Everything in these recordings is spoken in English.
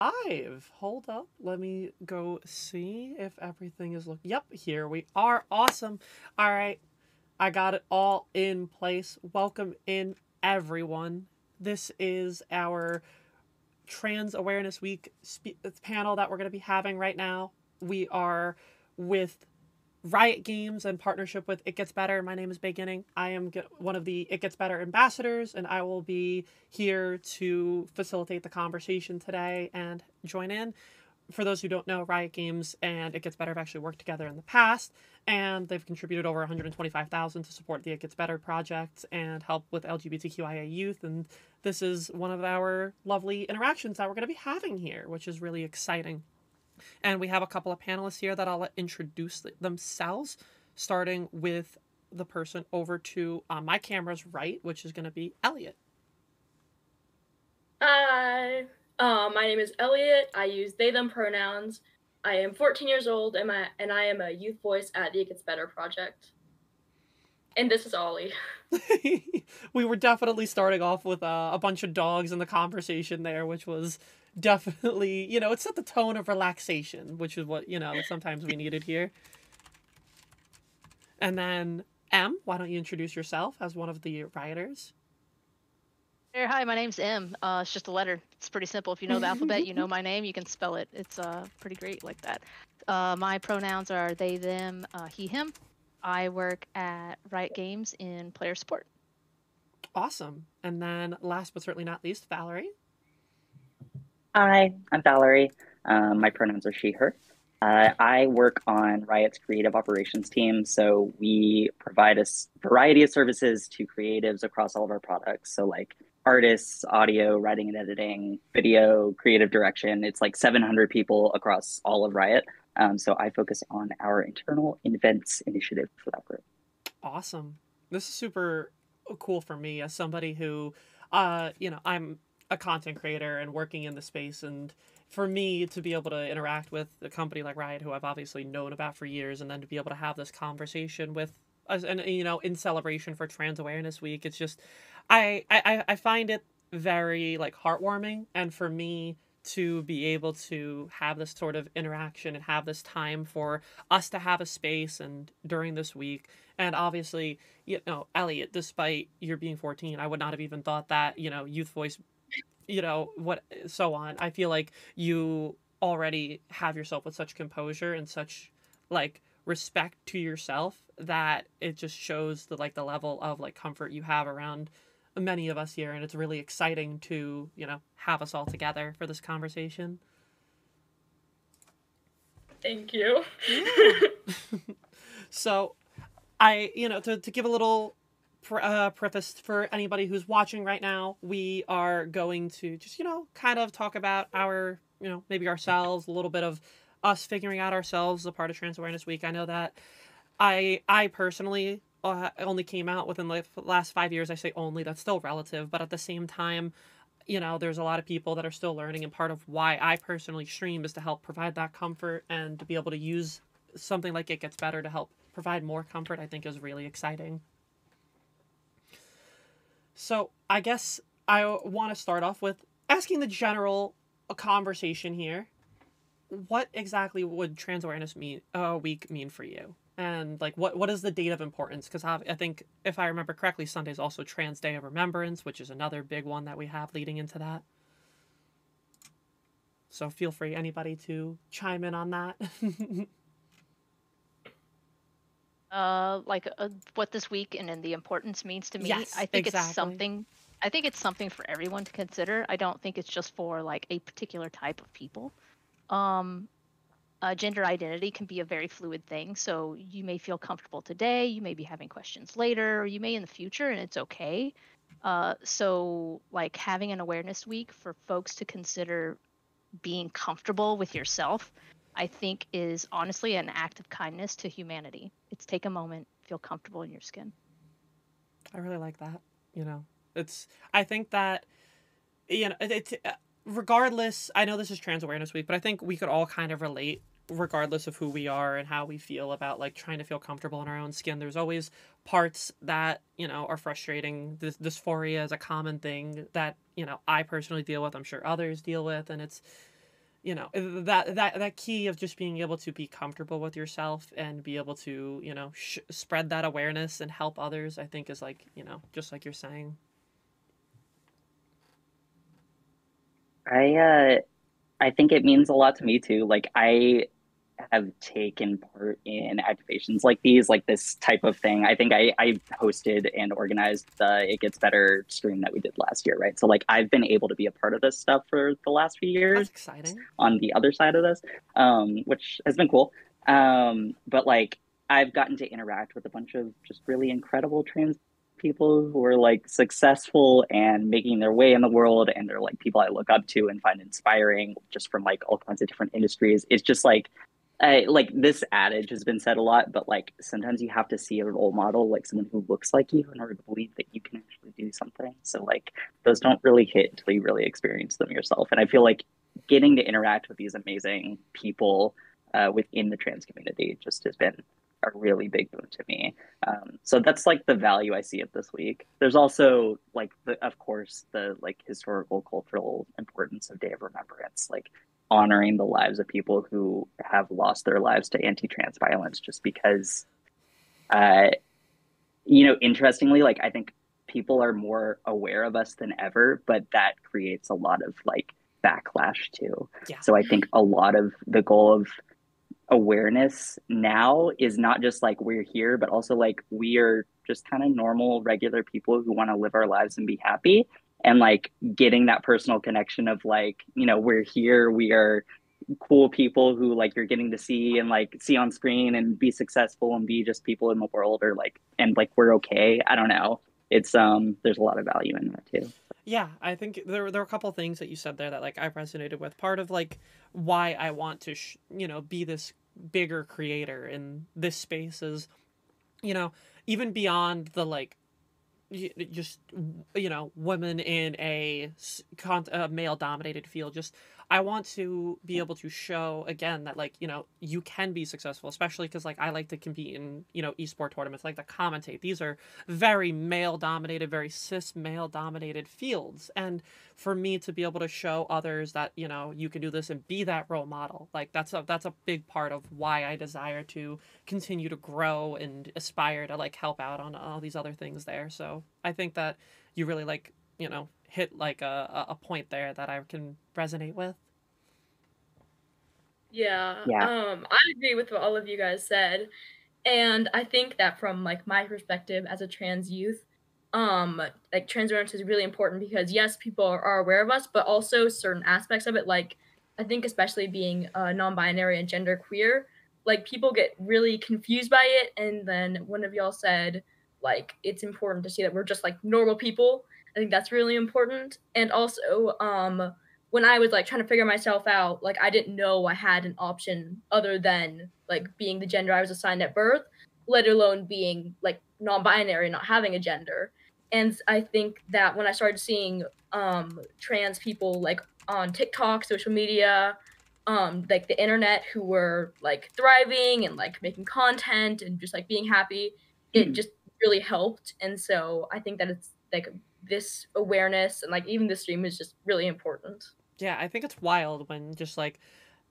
live. Hold up. Let me go see if everything is Yep, here we are. Awesome. All right. I got it all in place. Welcome in, everyone. This is our Trans Awareness Week panel that we're going to be having right now. We are with Riot Games in partnership with It Gets Better. My name is Baeginning. I am one of the It Gets Better ambassadors, and I will be here to facilitate the conversation today and join in. For those who don't know, Riot Games and It Gets Better have actually worked together in the past, and they've contributed over $125,000 to support the It Gets Better project and help with LGBTQIA youth. And this is one of our lovely interactions that we're going to be having here, which is really exciting. And we have a couple of panelists here that I'll let introduce themselves, starting with the person over to my camera's right, which is going to be Elliot. Hi, my name is Elliot. I use they, them pronouns. I am 14 years old, and I am a youth voice at the It Gets Better project. And this is Ollie. We were definitely starting off with a bunch of dogs in the conversation there, which was definitely, it set the tone of relaxation, which is what, sometimes we needed here. And then, M, why don't you introduce yourself as one of the rioters? Hi, my name's M. It's just a letter. It's pretty simple. If you know the alphabet, you know my name, you can spell it. It's pretty great like that. My pronouns are they, them, he, him. I work at Riot Games in player support. Awesome. And then last but certainly not least, Valerie. Hi, I'm Valerie. My pronouns are she, her. I work on Riot's creative operations team, so we provide a variety of services to creatives across all of our products. So like artists, audio, writing and editing, video, creative direction. It's like 700 people across all of Riot. So I focus on our internal events initiative for that group. Awesome. This is super cool for me as somebody who, I'm a content creator and working in the space, and for me to be able to interact with a company like Riot, who I've obviously known about for years, and then to be able to have this conversation with us, and in celebration for Trans Awareness Week, it's just, I find it very like heartwarming, and for me to be able to have this sort of interaction and have this time for us to have a space and during this week. And obviously, Elliot, despite your being 14, I would not have even thought that, Youth Voice, so on. I feel like you already have yourself with such composure and such like respect to yourself that it just shows the level of like comfort you have around many of us here, and it's really exciting to have us all together for this conversation. Thank you. Yeah. So I to give a little preface for anybody who's watching right now, we are going to just kind of talk about our maybe ourselves, a little bit of us figuring out ourselves as a part of Trans Awareness Week. I know that I personally only came out within the last 5 years. I say only, that's still relative, but at the same time, there's a lot of people that are still learning, and part of why I personally stream is to help provide that comfort, and to be able to use something like It Gets Better to help provide more comfort, I think is really exciting. So I guess I want to start off with asking the general conversation here. What exactly would Trans Awareness Week mean for you? And like, what is the date of importance? Because I think, if I remember correctly, Sunday is also Trans Day of Remembrance, which is another big one that we have leading into that. So feel free, anybody, to chime in on that. What this week and the importance means to me. Yes, I think exactly. it's something. I think it's something for everyone to consider. I don't think it's just for like a particular type of people. Gender identity can be a very fluid thing, so you may feel comfortable today, you may be having questions later, or you may in the future, and it's okay. So like having an awareness week for folks to consider being comfortable with yourself, I think is honestly an act of kindness to humanity. It's take a moment, feel comfortable in your skin. I really like that. I think that, it's regardless, I know this is Trans Awareness Week, but I think we could all kind of relate, regardless of who we are and how we feel about like trying to feel comfortable in our own skin. There's always parts that, are frustrating. This dysphoria is a common thing that, I personally deal with. I'm sure others deal with. And it's, you know, that key of just being able to be comfortable with yourself and be able to, you know, spread that awareness and help others, I think is like, you know, just like you're saying. I think it means a lot to me too. Like I have taken part in activations like these, like this type of thing. I think I hosted and organized the It Gets Better stream that we did last year, right? So like I've been able to be a part of this stuff for the last few years. That's exciting. On the other side of this, which has been cool. But like I've gotten to interact with a bunch of just really incredible trans people who are like successful and making their way in the world, and they're like people I look up to and find inspiring just from like all kinds of different industries. It's just like this adage has been said a lot, but like sometimes you have to see a role model, like someone who looks like you, in order to believe that you can actually do something. So like those don't really hit until you really experience them yourself. And I feel like getting to interact with these amazing people within the trans community just has been a really big boon to me. So that's like the value I see of this week. There's also like of course the like historical cultural importance of Day of Remembrance, like honoring the lives of people who have lost their lives to anti-trans violence, just because you know, interestingly, like I think people are more aware of us than ever, but that creates a lot of like backlash too. Yeah. So I think a lot of the goal of awareness now is not just like we're here, but also like we are just kind of normal, regular people who want to live our lives and be happy. And like getting that personal connection of like, you know, we're here, we are cool people who like you're getting to see and like see on screen and be successful and be just people in the world, or like, and like we're okay. I don't know. It's there's a lot of value in that too. Yeah, I think there were a couple of things that you said there that like I resonated with. Part of like why I want to you know, be this bigger creator in this space is, you know, even beyond the like just, you know, women in a male dominated field, just I want to be able to show again that like, you know, you can be successful, especially because like I like to compete in, you know, esport tournaments, like to commentate. These are very male dominated, very cis male dominated fields, and for me to be able to show others that, you know, you can do this and be that role model, like that's a big part of why I desire to continue to grow and aspire to like help out on all these other things there. So I think that you really like, you know, hit like a point there that I can resonate with. Yeah. Yeah. I agree with what all of you guys said. And I think that from like my perspective as a trans youth, like trans awareness is really important because yes, people are aware of us, but also certain aspects of it, like I think especially being non-binary and gender queer, like people get really confused by it. And then one of y'all said like it's important to see that we're just like normal people. I think that's really important. And also, when I was like trying to figure myself out, like I didn't know I had an option other than like being the gender I was assigned at birth, let alone being like non-binary, not having a gender. And I think that when I started seeing trans people like on TikTok, social media, like the internet, who were like thriving and like making content and just like being happy, it just really helped. And so I think that it's like this awareness and like even this stream is just really important. Yeah, I think it's wild when just like,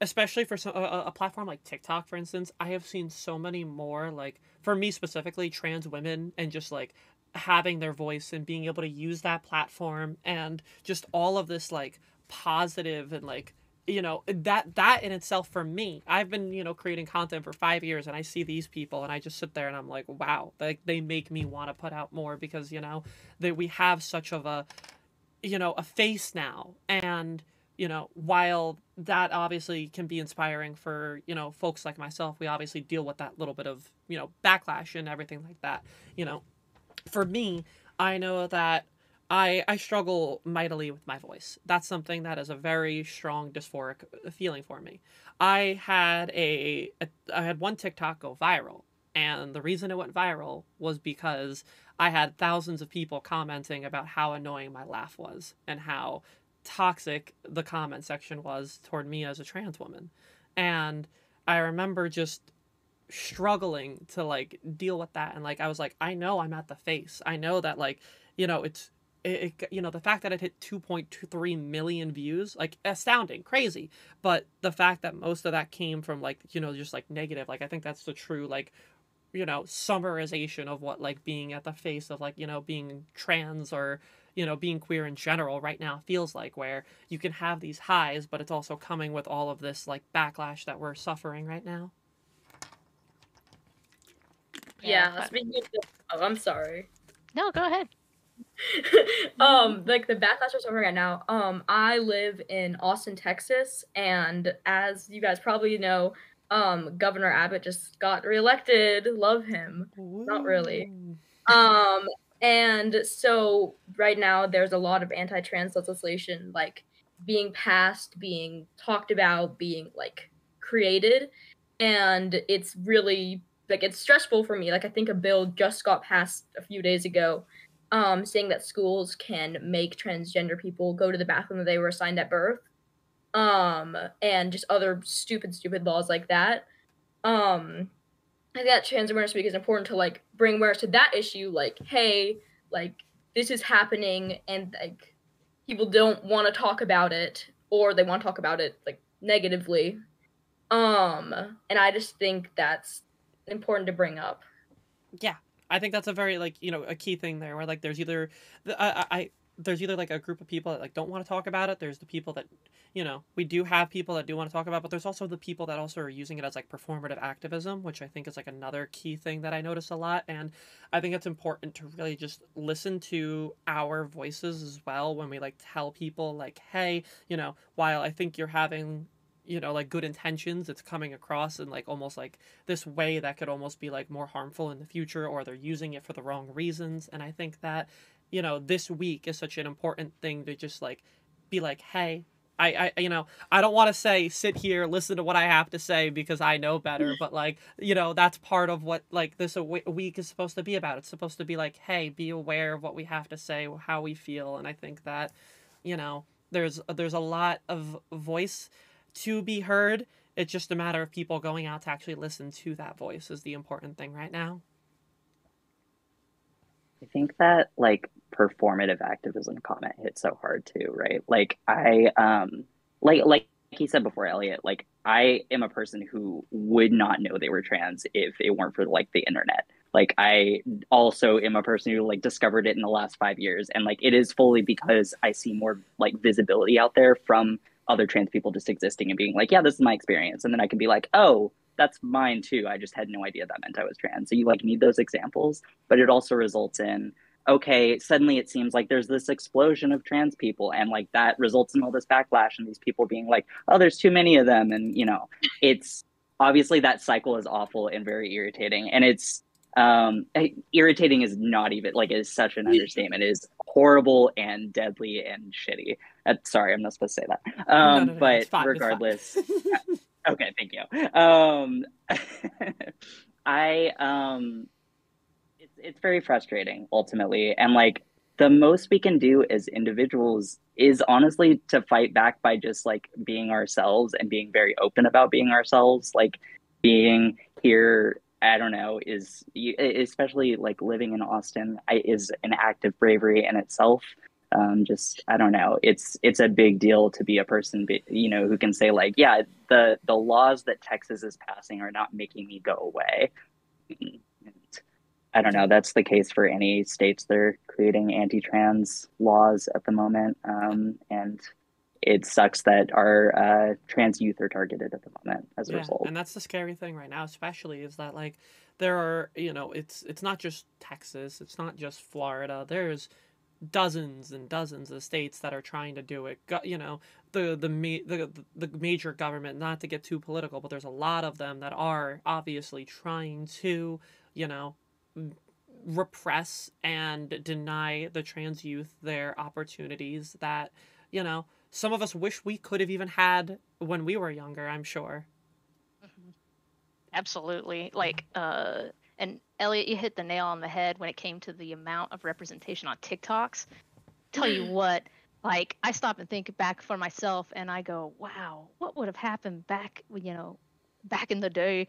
especially for some, a platform like TikTok, for instance, I have seen so many more, like, for me specifically, trans women and just like having their voice and being able to use that platform and just all of this like positive and like, you know, that in itself for me, I've been, you know, creating content for 5 years and I see these people and I just sit there and I'm like, wow, like they make me want to put out more because, you know, that we have such of a, you know, a face now. And you know, while that obviously can be inspiring for, you know, folks like myself, we obviously deal with that little bit of, you know, backlash and everything like that. You know, for me, I know that I struggle mightily with my voice. That's something that is a very strong dysphoric feeling for me. I had I had one TikTok go viral, and the reason it went viral was because I had thousands of people commenting about how annoying my laugh was and how toxic the comment section was toward me as a trans woman. And I remember just struggling to like deal with that, and like I was like, I know I'm at the face. I know that like, you know, it's the fact that it hit 2.23 million views, like, astounding, crazy. But the fact that most of that came from, like, just like negative, like, I think that's the true, like, summarization of what, like, being at the face of, like, being trans or, being queer in general right now feels like, where you can have these highs, but it's also coming with all of this, like, backlash that we're suffering right now. Yeah, speaking of oh, I'm sorry. No, go ahead. Like the backlash we're suffering right now. I live in Austin, Texas, and as you guys probably know, Governor Abbott just got reelected. Love him. Not really. And so right now there's a lot of anti-trans legislation like being passed, being talked about, being like created, and it's really like it's stressful for me. Like I think a bill just got passed a few days ago, saying that schools can make transgender people go to the bathroom that they were assigned at birth, and just other stupid laws like that. I think that Trans Awareness Week is important to like bring awareness to that issue. Like, hey, like this is happening, and like people don't want to talk about it, or they want to talk about it like negatively. And I just think that's important to bring up. Yeah, I think that's a very, like, a key thing there, where, like, there's either there's either, like, a group of people that, like, don't want to talk about it. There's the people that, we do have people that do want to talk about, but there's also the people that also are using it as, like, performative activism, which I think is, like, another key thing that I notice a lot. And I think it's important to really just listen to our voices as well when we, like, tell people, like, hey, while I think you're having, like, good intentions, it's coming across in, like, almost like this way that could almost be, like, more harmful in the future, or they're using it for the wrong reasons. And I think that, this week is such an important thing to just, like, be like, hey, I don't want to say sit here, listen to what I have to say because I know better, but, like, that's part of what, like, this week is supposed to be about. It's supposed to be like, hey, be aware of what we have to say, how we feel. And I think that, there's a lot of voice to be heard. It's just a matter of people going out to actually listen to that voice is the important thing right now. I think that, like, performative activism comment hit so hard too, right? Like like he said before, Elliot, like I am a person who would not know they were trans if it weren't for like the internet. Like I also am a person who like discovered it in the last 5 years, and like it is fully because I see more like visibility out there from other trans people just existing and being like, yeah, this is my experience, and then I can be like, oh, that's mine too. I just had no idea that meant I was trans. So you like need those examples, but it also results in, okay, suddenly it seems like there's this explosion of trans people, and like that results in all this backlash and these people being like, oh, there's too many of them. And, it's obviously that cycle is awful and very irritating. And it's irritating is not even like, it is such an understatement. It is horrible and deadly and shitty. Sorry, I'm not supposed to say that. No, but it's fine, regardless, it's fine. okay, thank you. It's very frustrating ultimately, and like the most we can do as individuals is honestly to fight back by just like being ourselves and being very open about being ourselves. Like being here, I don't know, is especially like living in Austin is an act of bravery in itself. Just I don't know, it's a big deal to be a person who can say like, yeah, the laws that Texas is passing are not making me go away. And I don't know, that's the case for any states that are creating anti-trans laws at the moment, and it sucks that our trans youth are targeted at the moment as a result. And that's the scary thing right now, especially, is that like there are, it's not just Texas, it's not just Florida. There's dozens and dozens of states that are trying to do it. The major government, not to get too political, but there's a lot of them that are obviously trying to, repress and deny the trans youth their opportunities that, some of us wish we could have even had when we were younger, I'm sure. Mm-hmm. Absolutely. Like, and Elliot, you hit the nail on the head when it came to the amount of representation on TikToks. Tell you what, like, I stop and think back for myself and I go, wow, what would have happened back in the day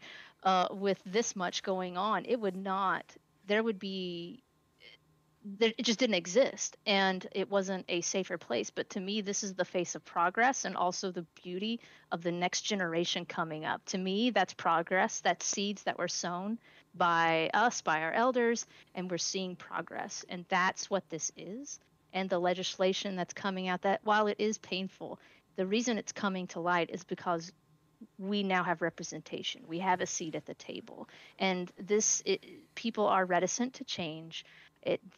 with this much going on? It would not, there would be it just didn't exist, and it wasn't a safer place. But to me, this is the face of progress, and also the beauty of the next generation coming up. To me, that's progress. That's seeds that were sown by us, by our elders, and we're seeing progress. And that's what this is. And the legislation that's coming out, that while it is painful, the reason it's coming to light is because we now have representation. We have a seat at the table. And people are reticent to change.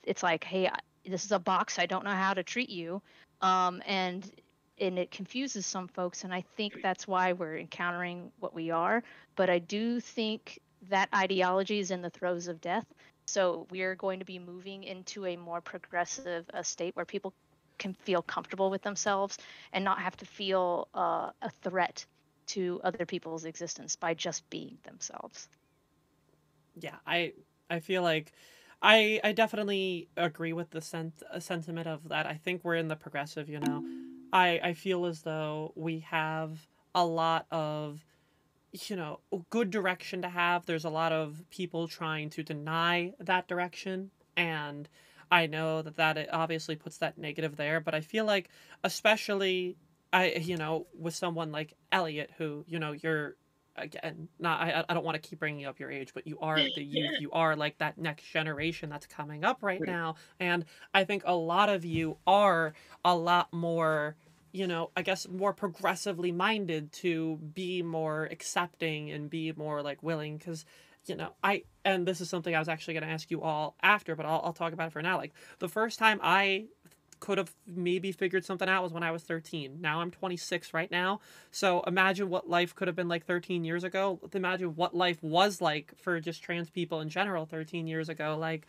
It's like, hey, this is a box. I don't know how to treat you. And it confuses some folks. And I think that's why we're encountering what we are. But I do think that ideology is in the throes of death. So we're going to be moving into a more progressive state where people can feel comfortable with themselves and not have to feel a threat to other people's existence by just being themselves. Yeah, I feel like I definitely agree with the sentiment of that. I think we're in the progressive, you know. I feel as though we have a lot of, you know, good direction to have. There's a lot of people trying to deny that direction, and I know that it obviously puts that negative there, but I feel like especially you know, with someone like Elliot, who, you know, you're, again, not, I don't want to keep bringing up your age, but you are the youth. You are like that next generation that's coming up right now. And I think a lot of you are a lot more, you know, I guess more progressively minded to be more accepting and be more like willing. Because, you know, and this is something I was actually going to ask you all after, but I'll talk about it for now. Like, the first time I could have maybe figured something out was when I was 13. Now I'm 26 right now. So imagine what life could have been like 13 years ago. Imagine what life was like for just trans people in general 13 years ago. Like,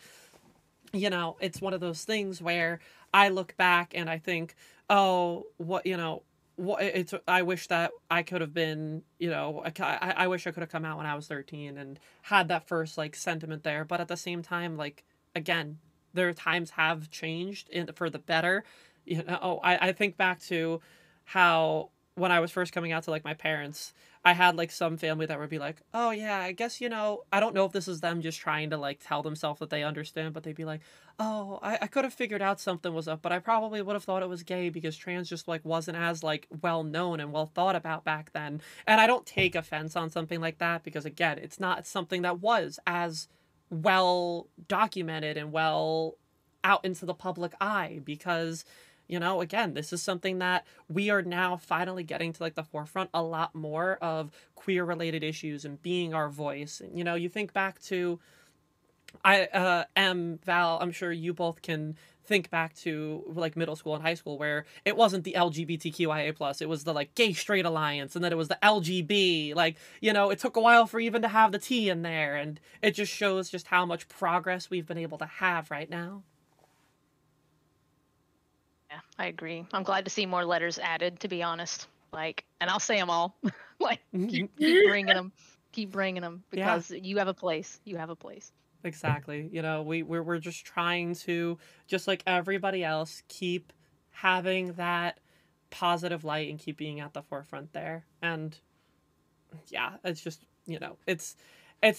you know, it's one of those things where I look back and I think, oh, what, you know, what it's, I wish that I could have been, you know, I wish I could have come out when I was 13 and had that first like sentiment there. But at the same time, like, again, their times have changed for the better. You know, I think back to how when I was first coming out to like my parents, I had like some family that would be like, oh yeah, I guess, you know, I don't know if this is them just trying to like tell themselves that they understand, but they'd be like, oh, I could have figured out something was up, but I probably would have thought it was gay because trans just like wasn't as like well known and well thought about back then. And I don't take offense on something like that because, again, it's not something that was as well documented and well out into the public eye because, you know, again, this is something that we are now finally getting to like the forefront a lot more of queer related issues and being our voice. And, you know, you think back to Val, I'm sure you both can think back to like middle school and high school where it wasn't the LGBTQIA plus, it was the like gay straight alliance, and then it was the LGB. Like, you know, it took a while for even to have the T in there, and it just shows just how much progress we've been able to have right now. Yeah, I agree. I'm glad to see more letters added, to be honest. Like, and I'll say them all. Like, keep bringing them, because you have a place. You have a place. Exactly. You know, we're just trying to, just like everybody else, keep having that positive light and keep being at the forefront there. And yeah, it's just, you know, it's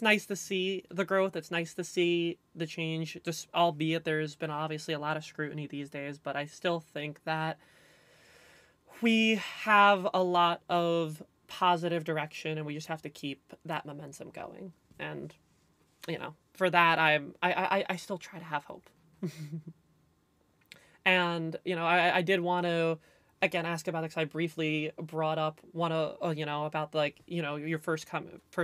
nice to see the growth. It's nice to see the change, just albeit there's been obviously a lot of scrutiny these days, but I still think that we have a lot of positive direction and we just have to keep that momentum going. And, you know, for that, I still try to have hope. And, you know, I did want to, again, ask about it because I briefly brought up you know, about like, you know, your first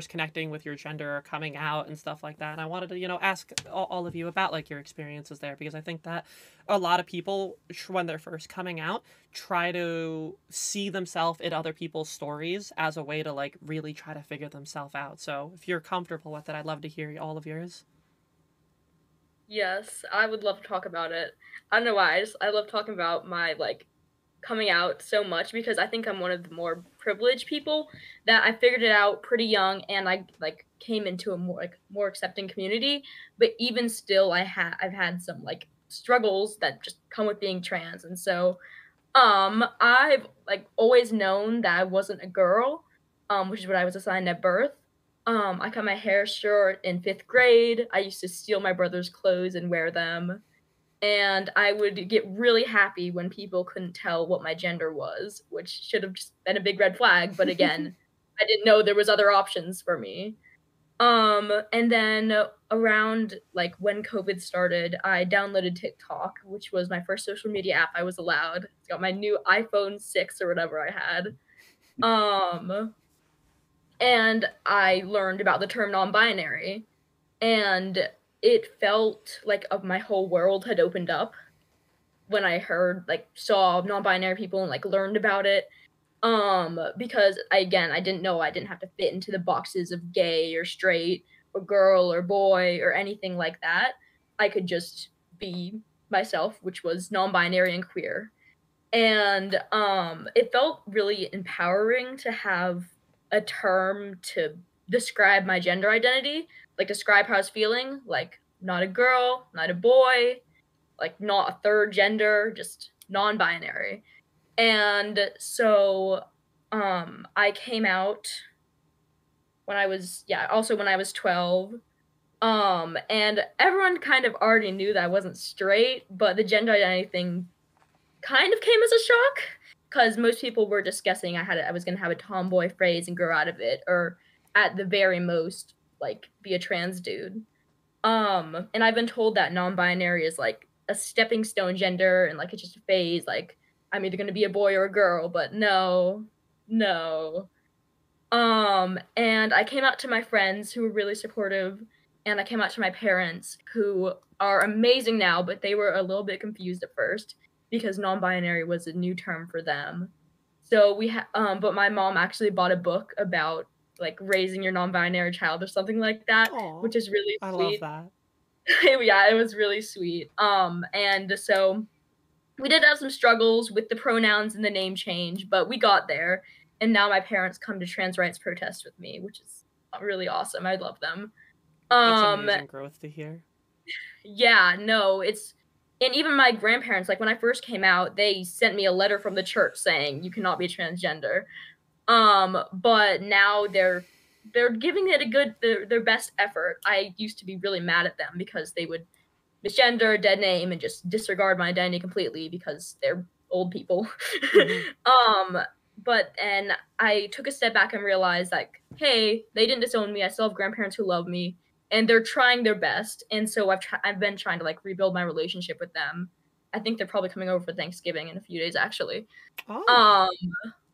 connecting with your gender or coming out and stuff like that. And I wanted to, you know, ask all of you about like your experiences there, because I think that a lot of people, when they're first coming out, try to see themselves in other people's stories as a way to like really try to figure themselves out. So if you're comfortable with it, I'd love to hear all of yours. Yes, I would love to talk about it. I don't know why, I love talking about my like coming out so much because I think I'm one of the more privileged people that I figured it out pretty young, and I like came into a more accepting community. But even still, I've had some like struggles that just come with being trans, and so I've like always known that I wasn't a girl, which is what I was assigned at birth. I cut my hair short in 5th grade. I used to steal my brother's clothes and wear them. And I would get really happy when people couldn't tell what my gender was, which should have just been a big red flag. But again, I didn't know there was other options for me. And then around like when COVID started, I downloaded TikTok, which was my first social media app I was allowed. It's got my new iPhone 6 or whatever I had. And I learned about the term non-binary, and it felt like my whole world had opened up when I saw non-binary people and like learned about it. Because I didn't know I didn't have to fit into the boxes of gay or straight or girl or boy or anything like that. I could just be myself, which was non-binary and queer. And it felt really empowering to have a term to describe my gender identity, like describe how I was feeling, like not a girl, not a boy, like not a third gender, just non-binary. And so I came out when I was 12. And everyone kind of already knew that I wasn't straight, but the gender identity thing kind of came as a shock, because most people were just guessing I was gonna have a tomboy phase and grow out of it, or at the very most, like be a trans dude. And I've been told that non-binary is like a stepping stone gender and like it's just a phase, like I'm either gonna be a boy or a girl, but no. And I came out to my friends who were really supportive, and I came out to my parents who are amazing now, but they were a little bit confused at first because non-binary was a new term for them. So but my mom actually bought a book about like raising your non-binary child or something like that, Aw, which is really I sweet. love that. Yeah, it was really sweet. And so we did have some struggles with the pronouns and the name change, but we got there. And now my parents come to trans rights protests with me, which is really awesome. I love them. That's amazing growth to hear. Yeah, no, and even my grandparents, like when I first came out, they sent me a letter from the church saying you cannot be transgender. But now they're giving it their best effort. I used to be really mad at them because they would misgender, dead name, and just disregard my identity completely because they're old people. Mm-hmm. And I took a step back and realized, like, hey, they didn't disown me. I still have grandparents who love me, and they're trying their best. And so I've been trying to like rebuild my relationship with them. I think they're probably coming over for Thanksgiving in a few days, actually. Oh.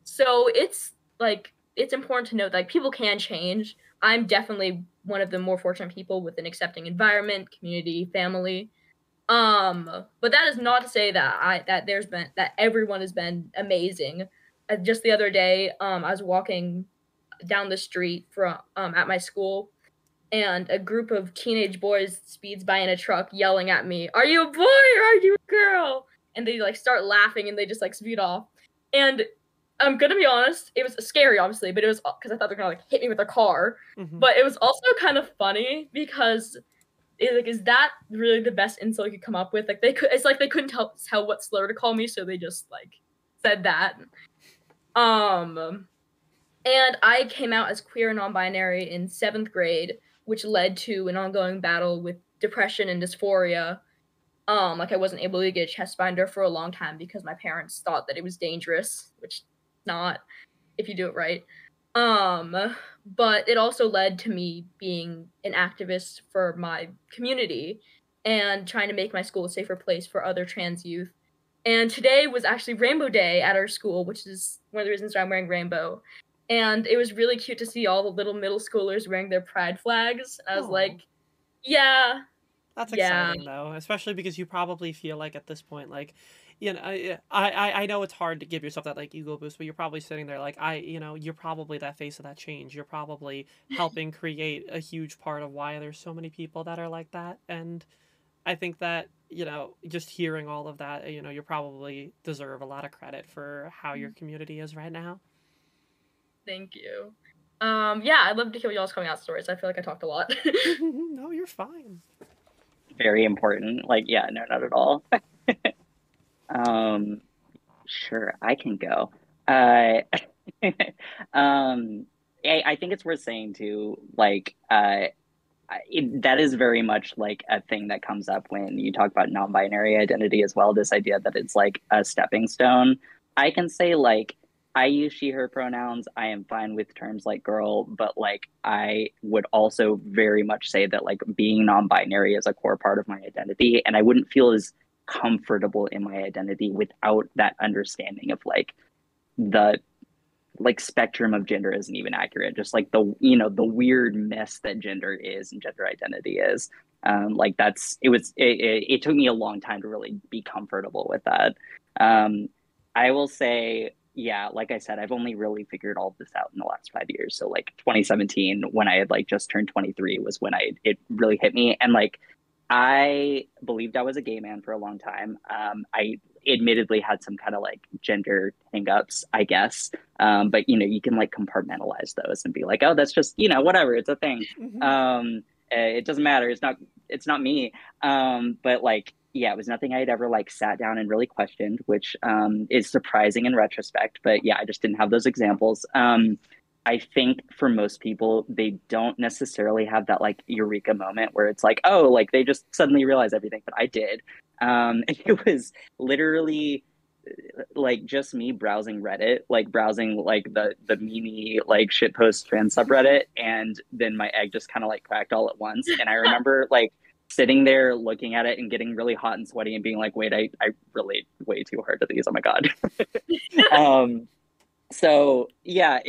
So it's like it's important to note like people can change. I'm definitely one of the more fortunate people with an accepting environment, community, family. But that is not to say that everyone has been amazing. Just the other day, I was walking down the street from at my school, and a group of teenage boys speeds by in a truck yelling at me, "Are you a boy or are you a girl?" And they like start laughing and they just like speed off. And I'm gonna be honest, it was scary, obviously, but it was because I thought they were gonna like hit me with their car. Mm-hmm. But it was also kind of funny because is that really the best insult you could come up with? Like it's like they couldn't tell what slur to call me, so they just like said that. And I came out as queer and non-binary in 7th grade, which led to an ongoing battle with depression and dysphoria. Like I wasn't able to get a chest binder for a long time because my parents thought that it was dangerous, which not if you do it right. But it also led to me being an activist for my community and trying to make my school a safer place for other trans youth. And today was actually Rainbow Day at our school, which is one of the reasons why I'm wearing rainbow. And it was really cute to see all the little middle schoolers wearing their pride flags. And I was like, yeah. That's exciting, though, especially because you probably feel like at this point, like, you know, I know it's hard to give yourself that, like, ego boost, but you're probably sitting there like, you're probably that face of that change. You're probably helping create a huge part of why there's so many people that are like that. And I think that, you know, just hearing all of that, you know, you probably deserve a lot of credit for how your community is right now. Thank you. Yeah, I'd love to hear y'all's coming out stories. I feel like I talked a lot. No, you're fine. Very important. Like, yeah, no, not at all. Sure, I can go. I think it's worth saying too, like, that is very much like a thing that comes up when you talk about non-binary identity as well. This idea that it's like a stepping stone. I can say like I use she, her pronouns. I am fine with terms like girl, but like I would also very much say that like being non-binary is a core part of my identity, and I wouldn't feel as comfortable in my identity without that understanding of like the like spectrum of gender isn't even accurate, just like the the weird mess that gender is and gender identity is. Like it took me a long time to really be comfortable with that. I will say, yeah, like I said, I've only really figured all of this out in the last 5 years. So like 2017, when I had like just turned 23, was when it really hit me. And like I believed I was a gay man for a long time. I admittedly had some kind of like gender hangups, I guess. But you can like compartmentalize those and be like, oh, that's just whatever, it's a thing. It doesn't matter. It's not me. But like, yeah, it was nothing I had ever like sat down and really questioned, which is surprising in retrospect. But yeah, I just didn't have those examples. I think for most people, they don't necessarily have that like eureka moment where it's like, oh, like they just suddenly realize everything. But I did. It was literally like just me browsing Reddit, like browsing like the meme like shitpost trans subreddit, and then my egg just kind of like cracked all at once. And I remember like sitting there looking at it and getting really hot and sweaty and being like, wait, I relate way too hard to these. Oh my God. So yeah,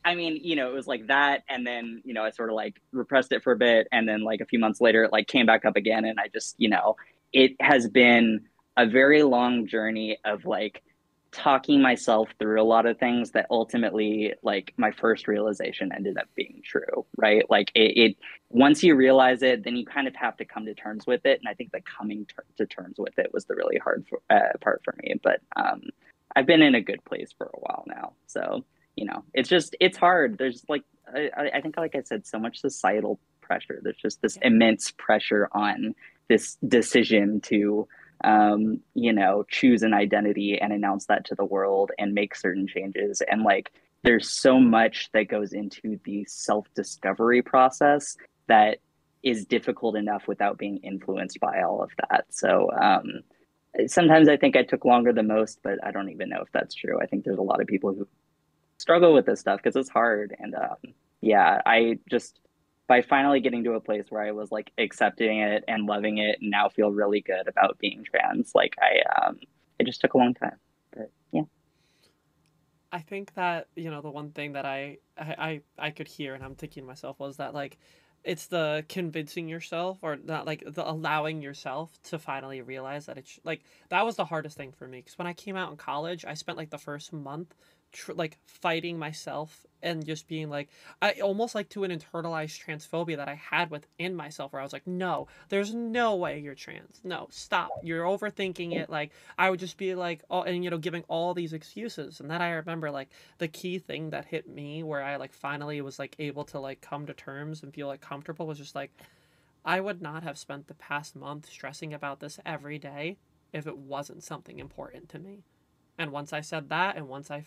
I mean, it was like that. And then, I sort of like repressed it for a bit. And then like a few months later, it like came back up again. And I just, it has been a very long journey of like talking myself through a lot of things that ultimately like my first realization ended up being true, right? Like it once you realize it, then you kind of have to come to terms with it. And I think that coming to terms with it was the really hard part for me. But I've been in a good place for a while now. So, it's hard. There's like, I think, like I said, so much societal pressure. There's just this immense pressure on this decision to, choose an identity and announce that to the world and make certain changes. And like, there's so much that goes into the self-discovery process that is difficult enough without being influenced by all of that. So, sometimes I think I took longer than most, but I don't even know if that's true. I think there's a lot of people who struggle with this stuff because it's hard. And yeah, I just, by finally getting to a place where I was like accepting it and loving it and now feel really good about being trans, like it just took a long time. But yeah. I think that, the one thing that I could hear and I'm thinking to myself was that like it's the convincing yourself, or not, like the allowing yourself to finally realize that it's like that was the hardest thing for me, because when I came out in college, I spent like the first month like fighting myself and just being like, I almost like to an internalized transphobia that I had within myself, where I was like, no, there's no way you're trans, no, stop, you're overthinking it. Like I would just be like, oh, and giving all these excuses. And then I remember like the key thing that hit me, where I like finally was like able to like come to terms and feel like comfortable, was just like, I would not have spent the past month stressing about this every day if it wasn't something important to me. And once I said that, and once I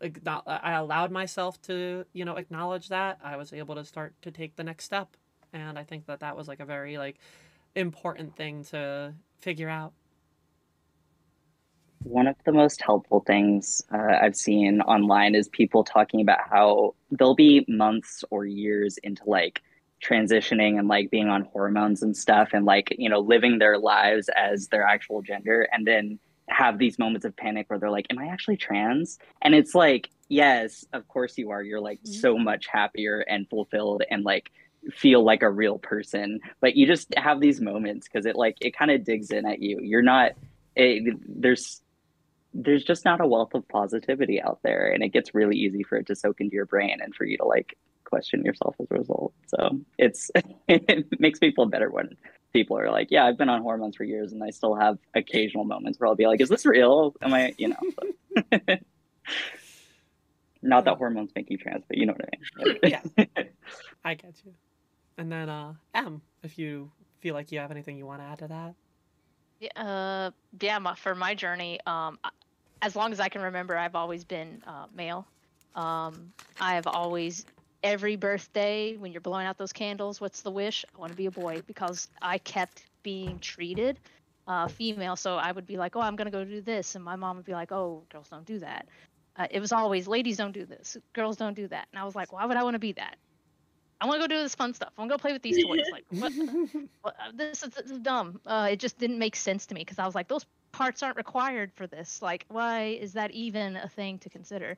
allowed myself to, acknowledge that, I was able to start to take the next step. And I think that that was like a very like important thing to figure out. One of the most helpful things I've seen online is people talking about how they'll be months or years into like transitioning and like being on hormones and stuff, and like, living their lives as their actual gender, and then have these moments of panic where they're like, am I actually trans? And it's like, yes, of course you are. You're like so much happier and fulfilled and like feel like a real person. But you just have these moments because it kind of digs in at you. You're not, there's just not a wealth of positivity out there. And it gets really easy for it to soak into your brain and for you to like question yourself as a result. So it makes me feel better when people are like, yeah, I've been on hormones for years and I still have occasional moments where I'll be like, is this real? Am I, not that hormones make you trans, but you know what I mean. Yeah, I get you. And then Em, if you feel like you have anything you want to add to that. Yeah, for my journey, as long as I can remember, I've always been male. I have always every birthday when you're blowing out those candles, what's the wish? I want to be a boy, because I kept being treated female. So I would be like, oh, I'm going to go do this. And my mom would be like, oh, girls don't do that. It was always, ladies don't do this, girls don't do that. And I was like, why would I want to be that? I want to go do this fun stuff. I want to go play with these toys. Like, what? This is dumb. It just didn't make sense to me, because I was like, those parts aren't required for this. Like, why is that even a thing to consider?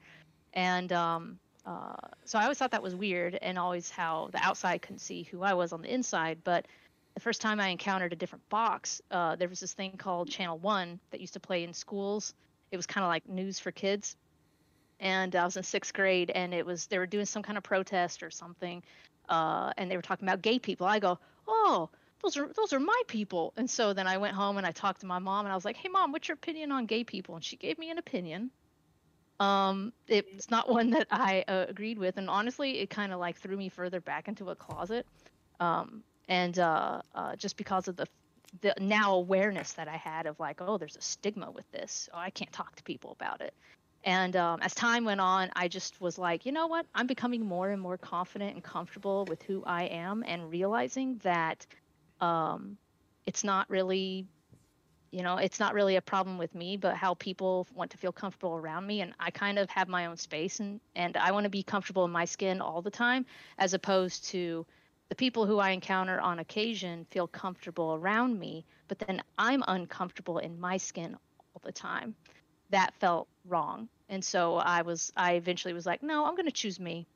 And so I always thought that was weird, and always how the outside couldn't see who I was on the inside. But the first time I encountered a different box, there was this thing called Channel 1 that used to play in schools. It was kind of like news for kids. And I was in 6th grade, and they were doing some kind of protest or something, and they were talking about gay people. I go, oh, those are my people. And so then I went home and I talked to my mom, and I was like, hey mom, what's your opinion on gay people? And she gave me an opinion. It's not one that I agreed with, and honestly, it kind of like threw me further back into a closet. And just because of the now awareness that I had of like, oh, there's a stigma with this. Oh, I can't talk to people about it. And as time went on, I just was like, you know what? I'm becoming more and more confident and comfortable with who I am, and realizing that it's not really, it's not really a problem with me, but how people want to feel comfortable around me. And I kind of have my own space, and I want to be comfortable in my skin all the time, as opposed to the people who I encounter on occasion feel comfortable around me, but then I'm uncomfortable in my skin all the time. That felt wrong. And so I eventually was like, no, I'm going to choose me.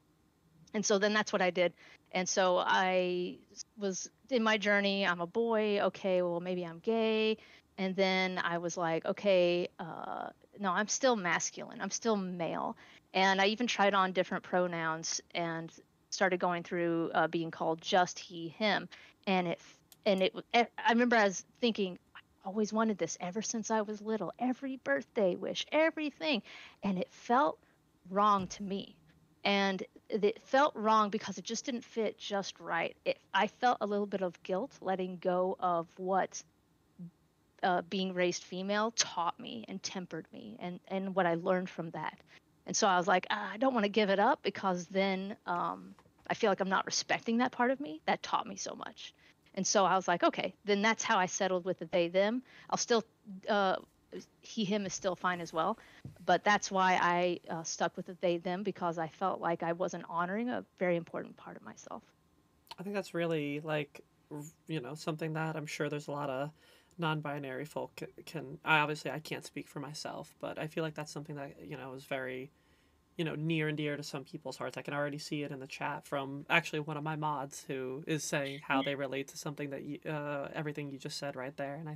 And so then that's what I did. And so I was in my journey. I'm a boy. Okay, well, maybe I'm gay. And then I was like, okay, no, I'm still masculine. I'm still male. And I even tried on different pronouns and started going through being called just he, him. I remember I was thinking, always wanted this ever since I was little. Every birthday wish, everything. And it felt wrong to me. And it felt wrong because it just didn't fit just right. I felt a little bit of guilt letting go of what being raised female taught me and tempered me, and what I learned from that. And so I was like, I don't want to give it up, because then I feel like I'm not respecting that part of me that taught me so much. And so I was like, okay, then that's how I settled with the they, them. I'll still, he, him is still fine as well. But that's why I stuck with the they, them, because I felt like I wasn't honoring a very important part of myself. I think that's really, like, something that I'm sure there's a lot of non-binary folk can, I can't speak for myself, but I feel like that's something that, is very, near and dear to some people's hearts. I can already see it in the chat from actually one of my mods who is saying how they relate to something that everything you just said right there. And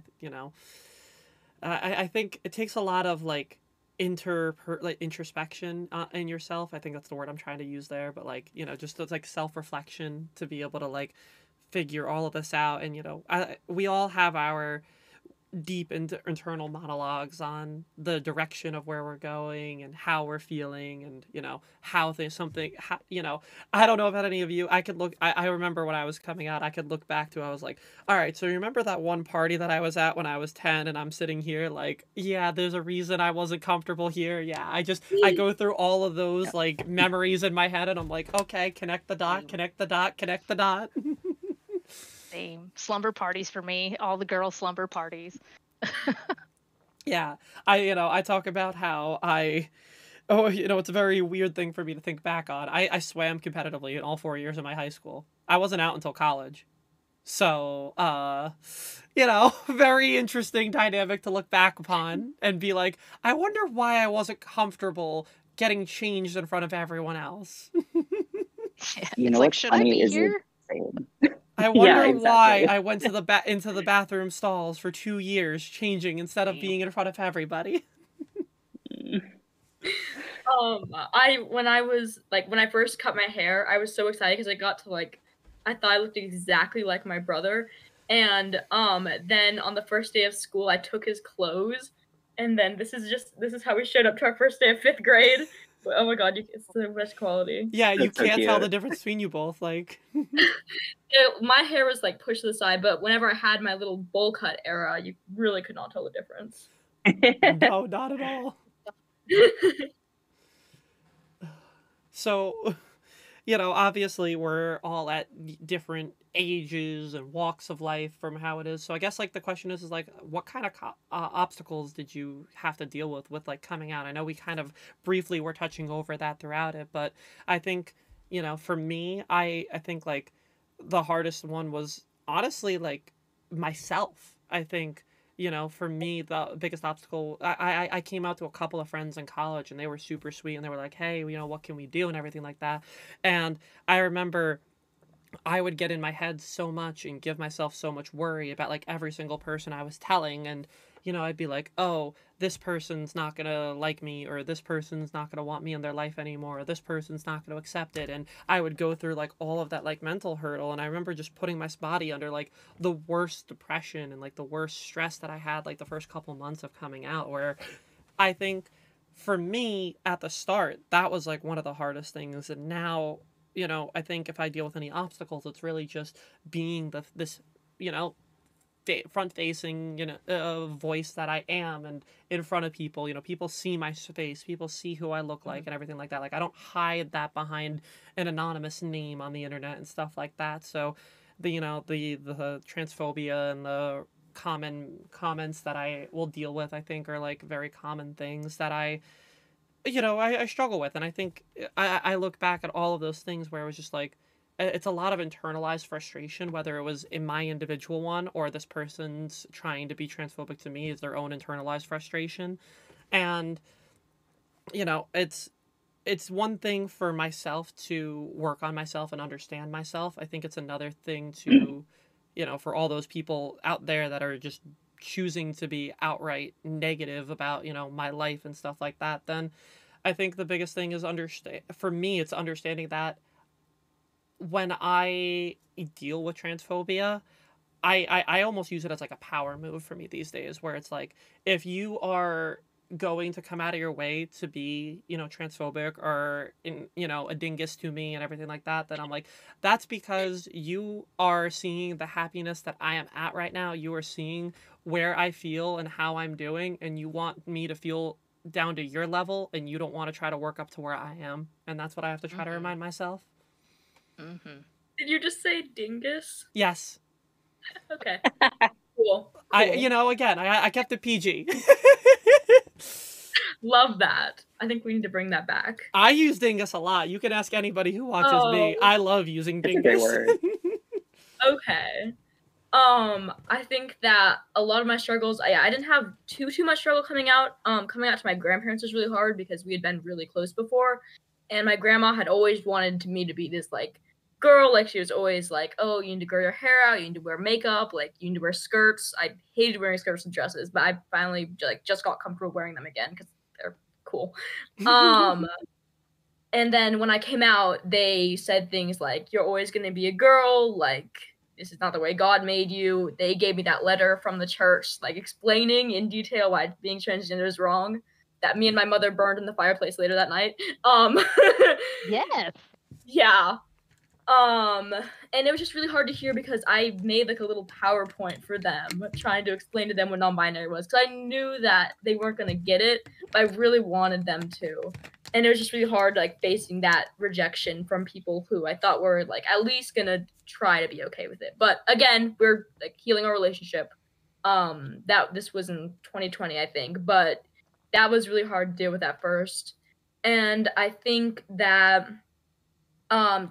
I think it takes a lot of like introspection in yourself. I think that's the word I'm trying to use there. But like, just like self-reflection to be able to like figure all of this out. And, we all have our deep internal monologues on the direction of where we're going and how we're feeling, and how there's something, I don't know about any of you. I remember when I was coming out, I could look back to, I was like, all right, so remember that one party that I was at when I was 10, and I'm sitting here like, yeah, there's a reason I wasn't comfortable here. Yeah, I go through all of those like memories in my head, and I'm like, okay, connect the dot, connect the dot, connect the dot. Same. Slumber parties for me, all the girl slumber parties. Yeah, I talk about how it's a very weird thing for me to think back on. I swam competitively in all 4 years of my high school. I wasn't out until college. So, very interesting dynamic to look back upon and be like, I wonder why I wasn't comfortable getting changed in front of everyone else. Yeah, it's like, should I be here? I wonder why I went to into the bathroom stalls for 2 years changing instead of being in front of everybody. When I first cut my hair, I was so excited because I got to I thought I looked exactly like my brother. And then on the first day of school, I took his clothes, and then this is how we showed up to our first day of 5th grade. Oh my god, it's the best quality. Yeah, you can't tell the difference between you both. Like, my hair was like pushed to the side, but whenever I had my little bowl cut era, you really could not tell the difference. No, not at all. So, you know, obviously we're all at different ages and walks of life from how it is. So I guess like the question is like, what kind of obstacles did you have to deal with like coming out? I know we kind of briefly were touching over that throughout it, but I think, you know, for me, I think like the hardest one was honestly like myself. I think, you know, for me, the biggest obstacle, I came out to a couple of friends in college and they were super sweet and they were like, hey, you know, what can we do and everything like that. And I remember I would get in my head so much and give myself so much worry about like every single person I was telling. And, you know, I'd be like, oh, this person's not going to like me, or this person's not going to want me in their life anymore, or this person's not going to accept it. And I would go through like all of that like mental hurdle. And I remember just putting my body under like the worst depression and like the worst stress that I had like the first couple months of coming out, where I think for me at the start, that was like one of the hardest things. And now, you know, I think if I deal with any obstacles, it's really just being this, you know, front facing, you know, voice that I am, and in front of people, you know, people see my face, people see who I look like and everything like that. Like I don't hide that behind an anonymous name on the internet and stuff like that. So the, you know, the transphobia and the common comments that I will deal with, I think are like very common things that I, you know, I struggle with. And I think I look back at all of those things where it was just like, it's a lot of internalized frustration, whether it was in my individual one or this person's trying to be transphobic to me is their own internalized frustration. And, you know, it's one thing for myself to work on myself and understand myself. I think it's another thing to, you know, for all those people out there that are just choosing to be outright negative about, you know, my life and stuff like that, then I think the biggest thing is for me, it's understanding that when I deal with transphobia, I almost use it as like a power move for me these days, where it's like, if you are going to come out of your way to be, you know, transphobic or, you know, a dingus to me and everything like that, then I'm like, that's because you are seeing the happiness that I am at right now. You are seeing where I feel and how I'm doing, and you want me to feel down to your level, and you don't want to try to work up to where I am. And that's what I have to try to remind myself. Did you just say dingus? Yes. Okay. Cool. You know, again, I kept it PG. Love that. I think we need to bring that back. I use dingus a lot. You can ask anybody who watches me. I love using dingus. It's a great word. Okay. I think that a lot of my struggles, I didn't have too much struggle coming out. Coming out to my grandparents was really hard because we had been really close before, and my grandma had always wanted me to be this like girl. Like she was always like, oh, you need to grow your hair out, you need to wear makeup, like you need to wear skirts. I hated wearing skirts and dresses, but I finally like just got comfortable wearing them again because they're cool. And then when I came out, they said things like, you're always going to be a girl, like this is not the way God made you. They gave me that letter from the church, like explaining in detail why being transgender is wrong, that me and my mother burned in the fireplace later that night. Yes. Yeah. And it was just really hard to hear because I made like a little PowerPoint for them, trying to explain to them what non-binary was, because I knew that they weren't going to get it, but I really wanted them to. And it was just really hard, like, facing that rejection from people who I thought were, like, at least going to try to be okay with it. But again, we're, like, healing our relationship. That this was in 2020, I think, but that was really hard to deal with at first. And I think that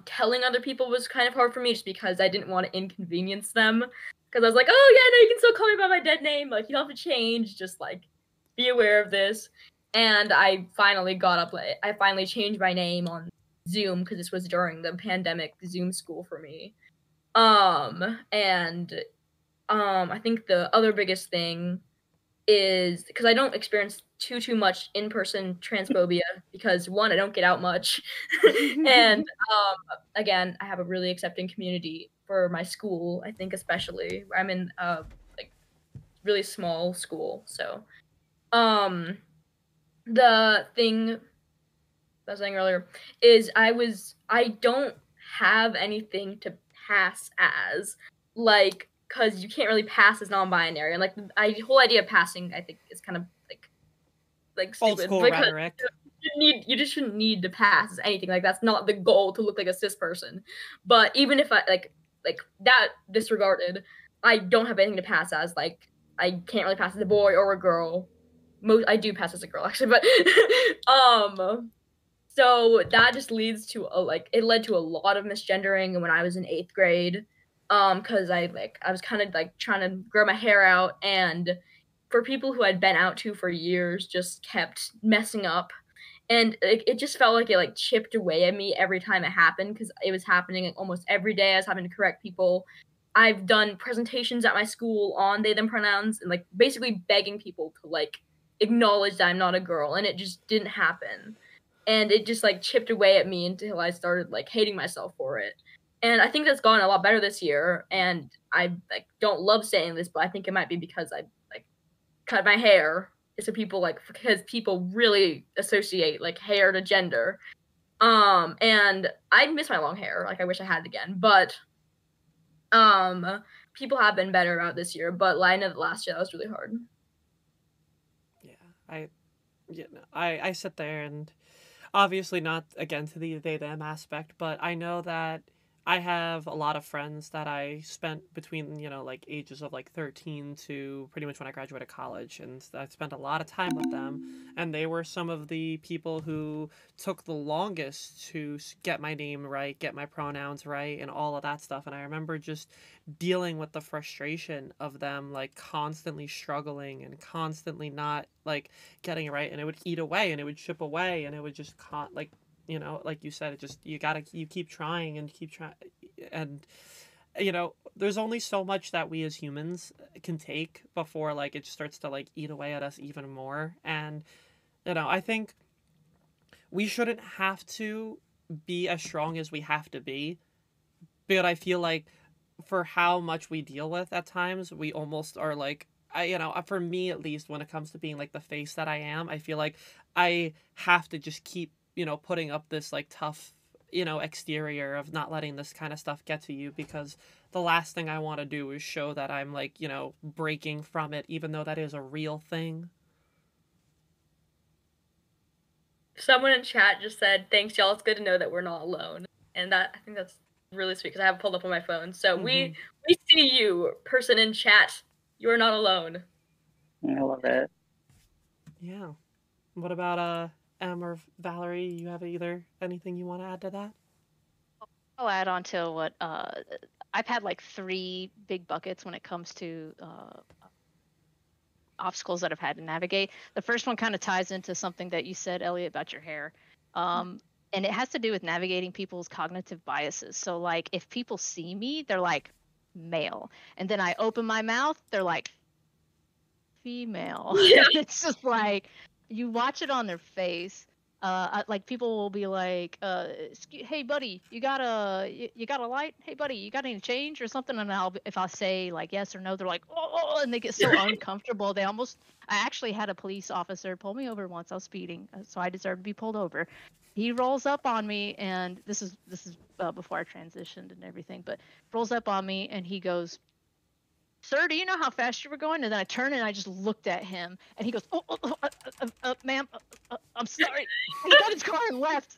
telling other people was kind of hard for me just because I didn't want to inconvenience them. Because I was like, oh, yeah, no, you can still call me by my dead name. Like, you don't have to change. Just, like, be aware of this. And I finally got up. I finally changed my name on Zoom because this was during the pandemic Zoom school for me. And I think the other biggest thing is because I don't experience too much in-person transphobia because one, I don't get out much, and again, I have a really accepting community for my school. I think especially I'm in like really small school, so the thing I was saying earlier is I don't have anything to pass as, like, because you can't really pass as non-binary, and like the whole idea of passing, I think, is kind of like stupid. Old school rhetoric. you just shouldn't need to pass as anything. Like, that's not the goal, to look like a cis person. But even if I like that disregarded, I don't have anything to pass as. Like, I can't really pass as a boy or a girl. I do pass as a girl, actually, but so that just leads to it led to a lot of misgendering when I was in 8th grade. Because I was kind of like trying to grow my hair out, and for people who I'd been out to for years just kept messing up, and it just felt like it like chipped away at me every time it happened, because it was happening almost every day. I was having to correct people. I've done presentations at my school on they them pronouns, and like basically begging people to like acknowledge that I'm not a girl, and it just didn't happen. And it just like chipped away at me until I started like hating myself for it. And I think that's gone a lot better this year. And I like don't love saying this, but I think it might be because I like cut my hair. So people because people really associate like hair to gender. And I miss my long hair. Like, I wish I had it again. But people have been better about this year. But I know that last year that was really hard. Yeah, I sit there, and obviously not again to the they them aspect, but I know that I have a lot of friends that I spent between, like ages of like 13 to pretty much when I graduated college, and I spent a lot of time with them, and they were some of the people who took the longest to get my name right, get my pronouns right, and all of that stuff. And I remember just dealing with the frustration of them like constantly struggling and constantly not like getting it right, and it would eat away and it would chip away, and it would just like you said, it just you keep trying and keep trying, and there's only so much that we as humans can take before like it starts to like eat away at us even more. And I think we shouldn't have to be as strong as we have to be, but I feel like for how much we deal with at times, we almost are like, for me at least, when it comes to being like the face that I am, I feel like I have to just keep putting up this like tough exterior of not letting this kind of stuff get to you, because the last thing I want to do is show that I'm like breaking from it, even though that is a real thing. Someone in chat just said, "Thanks, y'all. It's good to know that we're not alone." And I think that's really sweet, because I have it pulled up on my phone. So we see you, person in chat. You are not alone. I love it. Yeah. What about Em or Valerie? You have anything you want to add to that? I'll add on to what I've had like 3 big buckets when it comes to obstacles that I've had to navigate. The first one kind of ties into something that you said, Elliot, about your hair. And it has to do with navigating people's cognitive biases. So like if people see me, they're like male. And then I open my mouth, they're like female. Yeah. It's just like, you watch it on their face. Like people will be like, "Hey buddy, you got a light? Hey buddy, you got any change or something?" And if I say like yes or no, they're like, "Oh," and they get so uncomfortable. I actually had a police officer pull me over once. I was speeding, so I deserved to be pulled over. He rolls up on me, and this is before I transitioned and everything, but rolls up on me and he goes, "Sir, do you know how fast you were going?" And then I turned and I just looked at him, and he goes, "Ma'am, I'm sorry." And he got his car and left.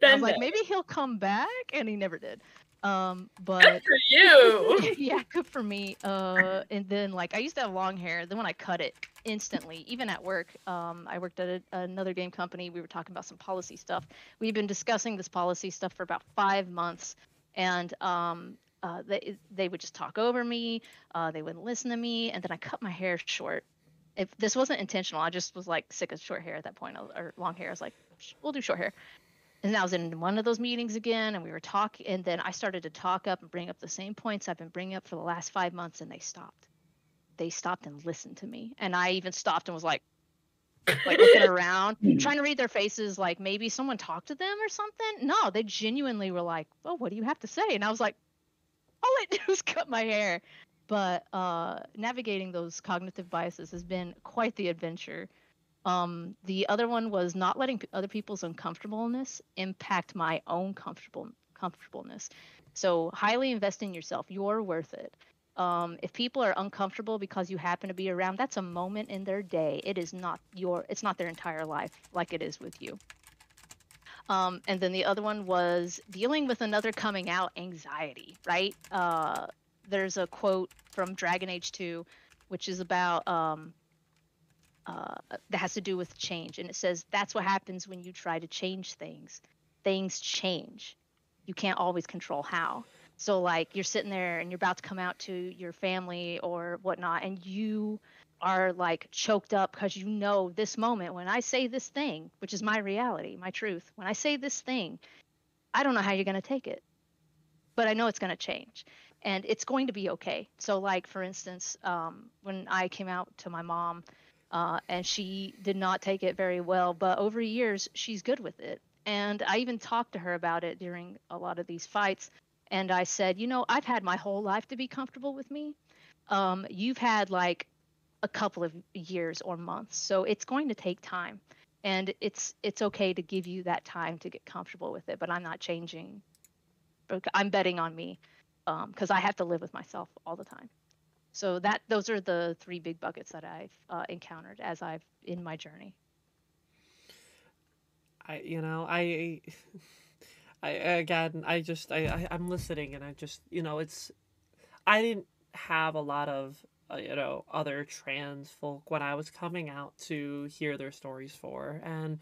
I was like, maybe he'll come back, and he never did. But good for you. Yeah, good for me. And then like I used to have long hair. Then when I cut it instantly, even at work, I worked at another game company. We were talking about some policy stuff. We've been discussing this policy stuff for about 5 months. And they would just talk over me. They wouldn't listen to me. And then I cut my hair short. If this wasn't intentional, I just was like sick of short hair at that point, or long hair. I was like, we'll do short hair. And then I was in one of those meetings again, and we were talking. And then I started to talk up and bring up the same points I've been bringing up for the last 5 months, and they stopped. They stopped and listened to me. And I even stopped and was like looking around, trying to read their faces, like maybe someone talked to them or something. No, they genuinely were like, "Oh, what do you have to say?" And I was like, all I did was cut my hair. But navigating those cognitive biases has been quite the adventure. The other one was not letting other people's uncomfortableness impact my own comfortableness. So highly invest in yourself. You're worth it. If people are uncomfortable because you happen to be around, that's a moment in their day. It's not their entire life like it is with you. And then the other one was dealing with another coming out anxiety, right? There's a quote from Dragon Age 2, which is about that has to do with change, and it says that's what happens when you try to change things. Things change. You can't always control how. So like you're sitting there and you're about to come out to your family or whatnot, and you are like choked up because you know this moment when I say this thing, which is my reality, my truth, when I say this thing, I don't know how you're going to take it, but I know it's going to change and it's going to be okay. So like, for instance, when I came out to my mom, and she did not take it very well, but over years, she's good with it. And I even talked to her about it during a lot of these fights. And I said, you know, I've had my whole life to be comfortable with me. You've had like a couple of years or months, so it's going to take time. And it's okay to give you that time to get comfortable with it, but I'm not changing. I'm betting on me, because I have to live with myself all the time. So those are the three big buckets that I've encountered as I've in my journey. I'm listening, and I just, I didn't have a lot of, other trans folk when I was coming out to hear their stories for. And,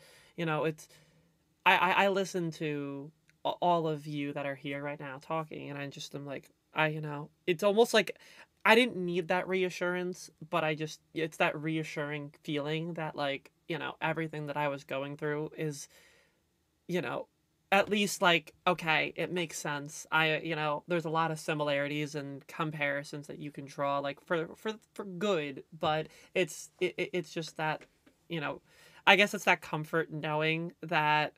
I listen to all of you that are here right now talking, and I just am like, it's almost like I didn't need that reassurance, but it's that reassuring feeling that, like, everything that I was going through is, at least like, okay, it makes sense. There's a lot of similarities and comparisons that you can draw, like for good, but it's just that, I guess it's that comfort knowing that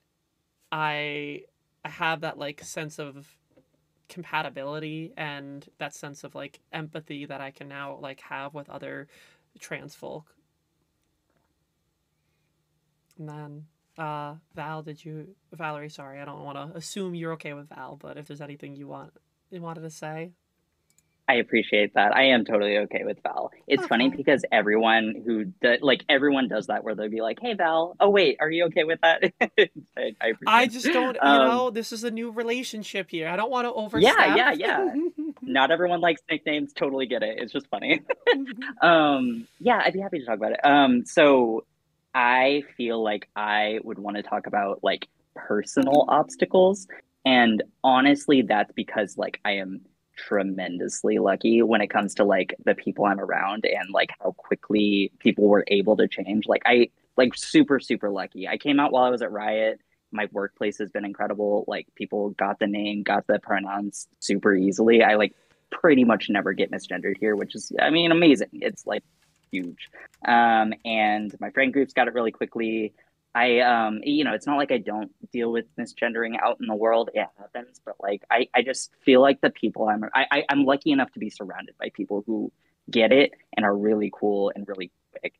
I have that like sense of compatibility and that sense of like empathy that I can now like have with other trans folk. And then Valerie, sorry, I don't want to assume you're okay with Val, but if there's anything you wanted to say. I appreciate that. I am totally okay with Val. It's funny because everyone everyone does that where they'll be like, "Hey Val, oh wait, are you okay with that?" I just don't, this is a new relationship here. I don't want to overstep. Yeah. Not everyone likes nicknames. Totally get it. It's just funny. Yeah, I'd be happy to talk about it. So I feel like I would want to talk about like personal obstacles. And honestly, that's because like I am tremendously lucky when it comes to like the people I'm around and like how quickly people were able to change. Like I like super, super lucky. I came out while I was at Riot. My workplace has been incredible. Like people got the name, got the pronouns super easily. I like pretty much never get misgendered here, which is, I mean, amazing. It's like huge. And my friend groups got it really quickly. It's not like I don't deal with misgendering out in the world. It happens, but like I just feel like the people I'm lucky enough to be surrounded by people who get it and are really cool and really quick,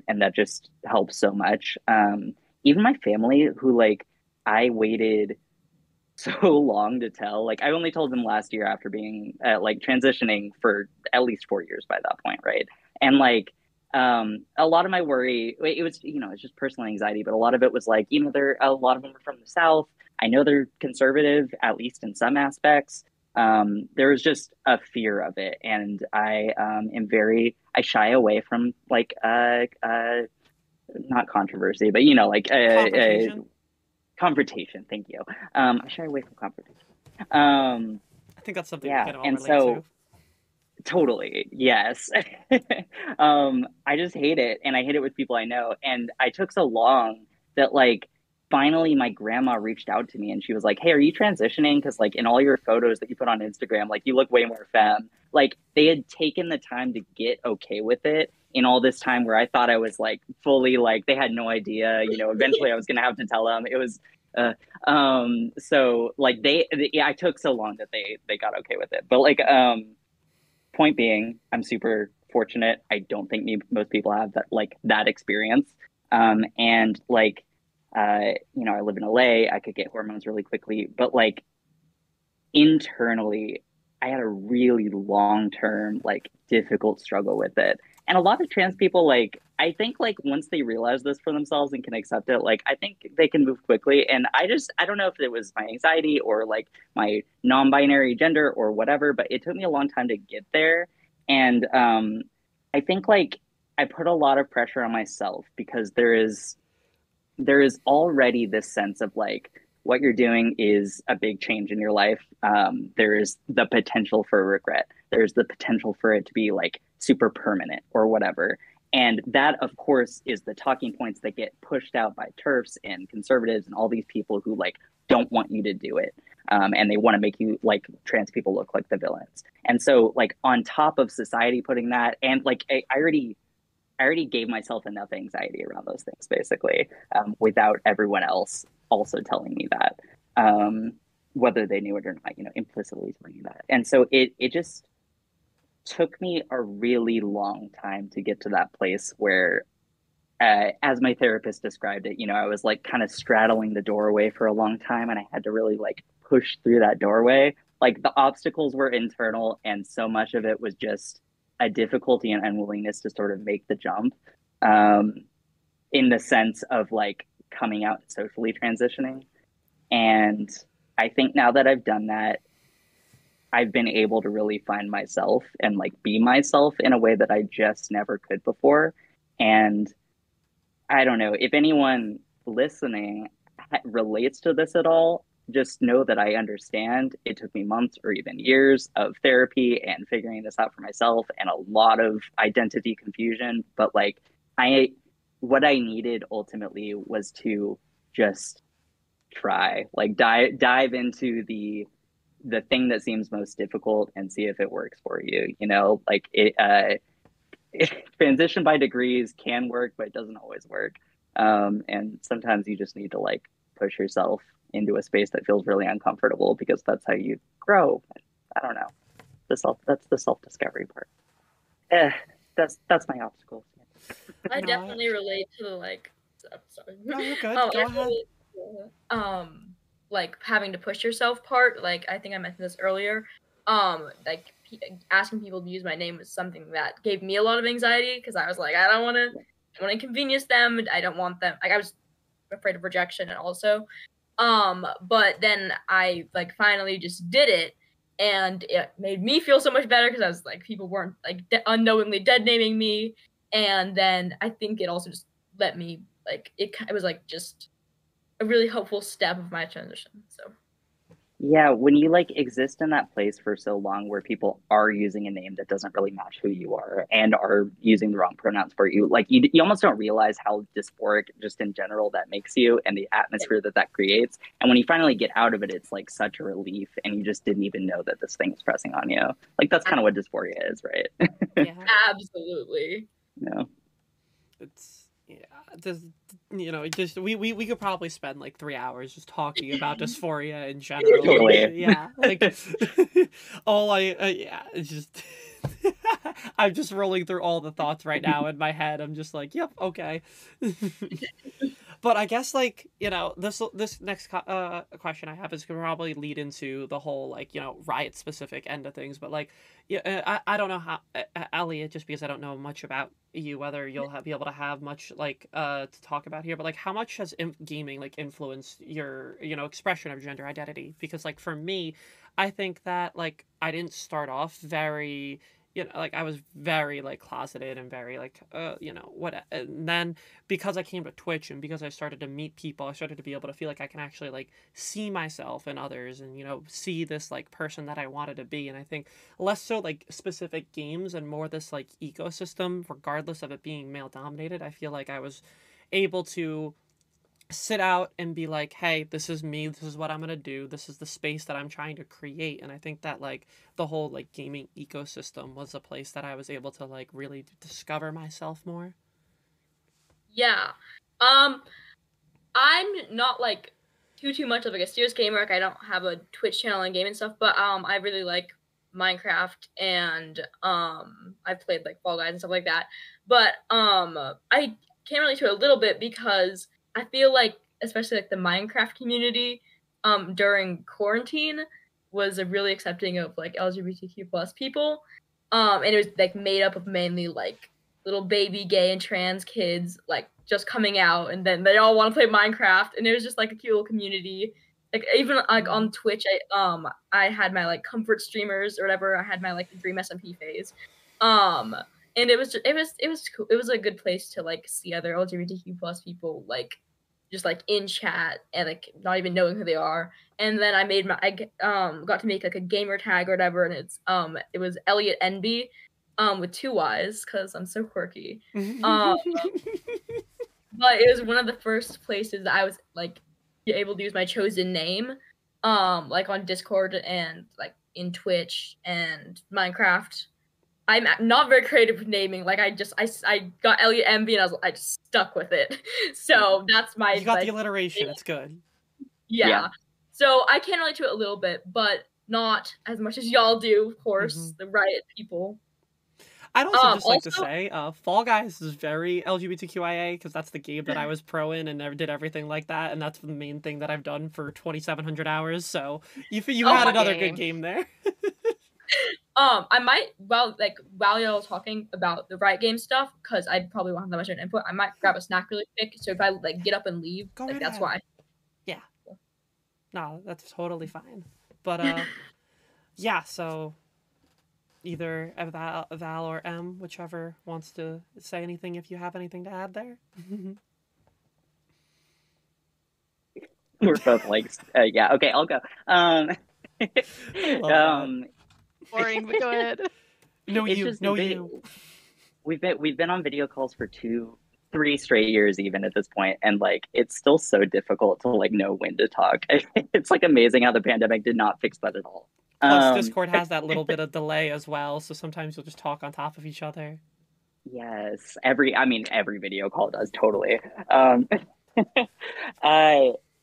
and that just helps so much. Even my family, who like I waited so long to tell. Like I only told them last year after being like transitioning for at least 4 years by that point, right? And like a lot of my worry, it was, it's just personal anxiety, but a lot of it was like, a lot of them are from the South. I know they're conservative, at least in some aspects. There was just a fear of it, and I shy away from like not controversy, but confrontation. Thank you. I shy away from confrontation. I think that's something we can all relate to. Totally, yes. I just hate it, and I hate it with people I know. And I took so long that like finally my grandma reached out to me, and she was like, "Hey, are you transitioning? Because like in all your photos that you put on Instagram, like you look way more femme." Like they had taken the time to get okay with it in all this time where I thought I was like fully like they had no idea. Eventually I was gonna have to tell them. It was so like I took so long that they got okay with it. But like point being, I'm super fortunate. I don't think most people have that experience. And like I live in LA. I could get hormones really quickly, but like internally, I had a really long-term, like, difficult struggle with it. And a lot of trans people, like, I think, like, once they realize this for themselves and can accept it, like, I think they can move quickly. And I don't know if it was my anxiety or like my non-binary gender or whatever, but it took me a long time to get there. And I think, like, I put a lot of pressure on myself because there is already this sense of like what you're doing is a big change in your life. There is the potential for regret. There's the potential for it to be like super permanent or whatever. And that, of course, is the talking points that get pushed out by TERFs and conservatives and all these people who like don't want you to do it. And they want to make you like trans people look like the villains. And so like on top of society putting that, and like I already gave myself enough anxiety around those things, basically, without everyone else also telling me that, whether they knew it or not, implicitly telling me that. And so it just took me a really long time to get to that place where, as my therapist described it, I was like kind of straddling the doorway for a long time, and I had to really like push through that doorway. Like the obstacles were internal, and so much of it was just a difficulty and unwillingness to sort of make the jump, in the sense of like coming out and socially transitioning. And I think now that I've done that, I've been able to really find myself and like be myself in a way that I just never could before. And I don't know if anyone listening relates to this at all. Just know that I understand. It took me months or even years of therapy and figuring this out for myself and a lot of identity confusion. But like, what I needed ultimately was to just try, like dive into the thing that seems most difficult and see if it works for you. Like transition by degrees can work, but it doesn't always work. And sometimes you just need to like push yourself into a space that feels really uncomfortable because that's how you grow. I don't know. That's the self-discovery part. That's my obstacles. I definitely relate to the like. Sorry. No, you're good. Go ahead. Like having to push yourself part. Like I think I mentioned this earlier. Like asking people to use my name was something that gave me a lot of anxiety because I was like, I don't want to inconvenience them. I don't want them. Like I was afraid of rejection and also. But then I like finally just did it, and it made me feel so much better because I was like, people weren't like unknowingly dead naming me, and then I think it also just let me like it was like just a really helpful step of my transition. So yeah, when you like exist in that place for so long where people are using a name that doesn't really match who you are and are using the wrong pronouns for you, like you almost don't realize how dysphoric just in general that makes you and the atmosphere that creates. And when you finally get out of it, it's like such a relief, and you just didn't even know that this thing is pressing on you. Like that's kind of what dysphoria is, right? Yeah. Absolutely. It's just we could probably spend like 3 hours just talking about dysphoria in general. Totally. Yeah, like it's just I'm just rolling through all the thoughts right now in my head. I'm just like, yep, okay. But I guess like this next question I have is gonna probably lead into the whole like Riot specific end of things. But like I don't know how Elliot, just because I don't know much about you, whether you'll be able to have much like to talk about here. But like how much has gaming like influenced your expression of gender identity? Because like for me, I think that like I didn't start off very like I was very like closeted and very like what, and then because I came to Twitch and because I started to meet people, I started to be able to feel like I can actually like see myself in others and see this like person that I wanted to be. And I think less so like specific games and more this like ecosystem, regardless of it being male dominated, I feel like I was able to sit out and be like, hey, this is me, this is what I'm gonna do, this is the space that I'm trying to create. And I think that like the whole like gaming ecosystem was a place that I was able to like really discover myself more. Yeah. I'm not like too much of like a serious gamer. Like I don't have a Twitch channel and game and stuff, but I really like Minecraft and I've played like Fall Guys and stuff like that. But I can relate to it a little bit because I feel like especially like the Minecraft community during quarantine was a really accepting of like LGBTQ plus people. And it was like made up of mainly like little baby gay and trans kids like just coming out, and then they all want to play Minecraft, and it was just like a cute little community. Like even like on Twitch, I had my like comfort streamers or whatever. I had my like Dream SMP phase. And it was cool. It was a good place to like see other LGBTQ plus people like just like in chat and like not even knowing who they are. And then I got to make like a gamer tag or whatever, and it was Elliot NB with 2 Y's because I'm so quirky. But it was one of the first places that I was like able to use my chosen name, like on Discord and like in Twitch and Minecraft. I'm not very creative with naming. Like I got Elliot MB and I just stuck with it. So that's my. You got like, the alliteration. It's good. Yeah. So I can relate to it a little bit, but not as much as y'all do, of course, the Riot people. I'd also just like to say, Fall Guys is very LGBTQIA because that's the game that I was pro in and never did everything like that, and that's the main thing that I've done for 2,700 hours. So you had another good game there. I might while y'all talking about the Riot game stuff, because I probably won't have that much input. I might grab a snack really quick. So if I like get up and leave, like that's why. Yeah. No, that's totally fine. But yeah. So either Val or M, whichever wants to say anything, if you have anything to add there. We're both like, yeah. Okay, I'll go. Boring, but go ahead. We've been on video calls for 3 straight years even at this point, and like it's still so difficult to like know when to talk. It's like amazing how the pandemic did not fix that at all. Plus Discord has that little bit of delay as well, so sometimes you'll just talk on top of each other. Yes, every video call does, totally.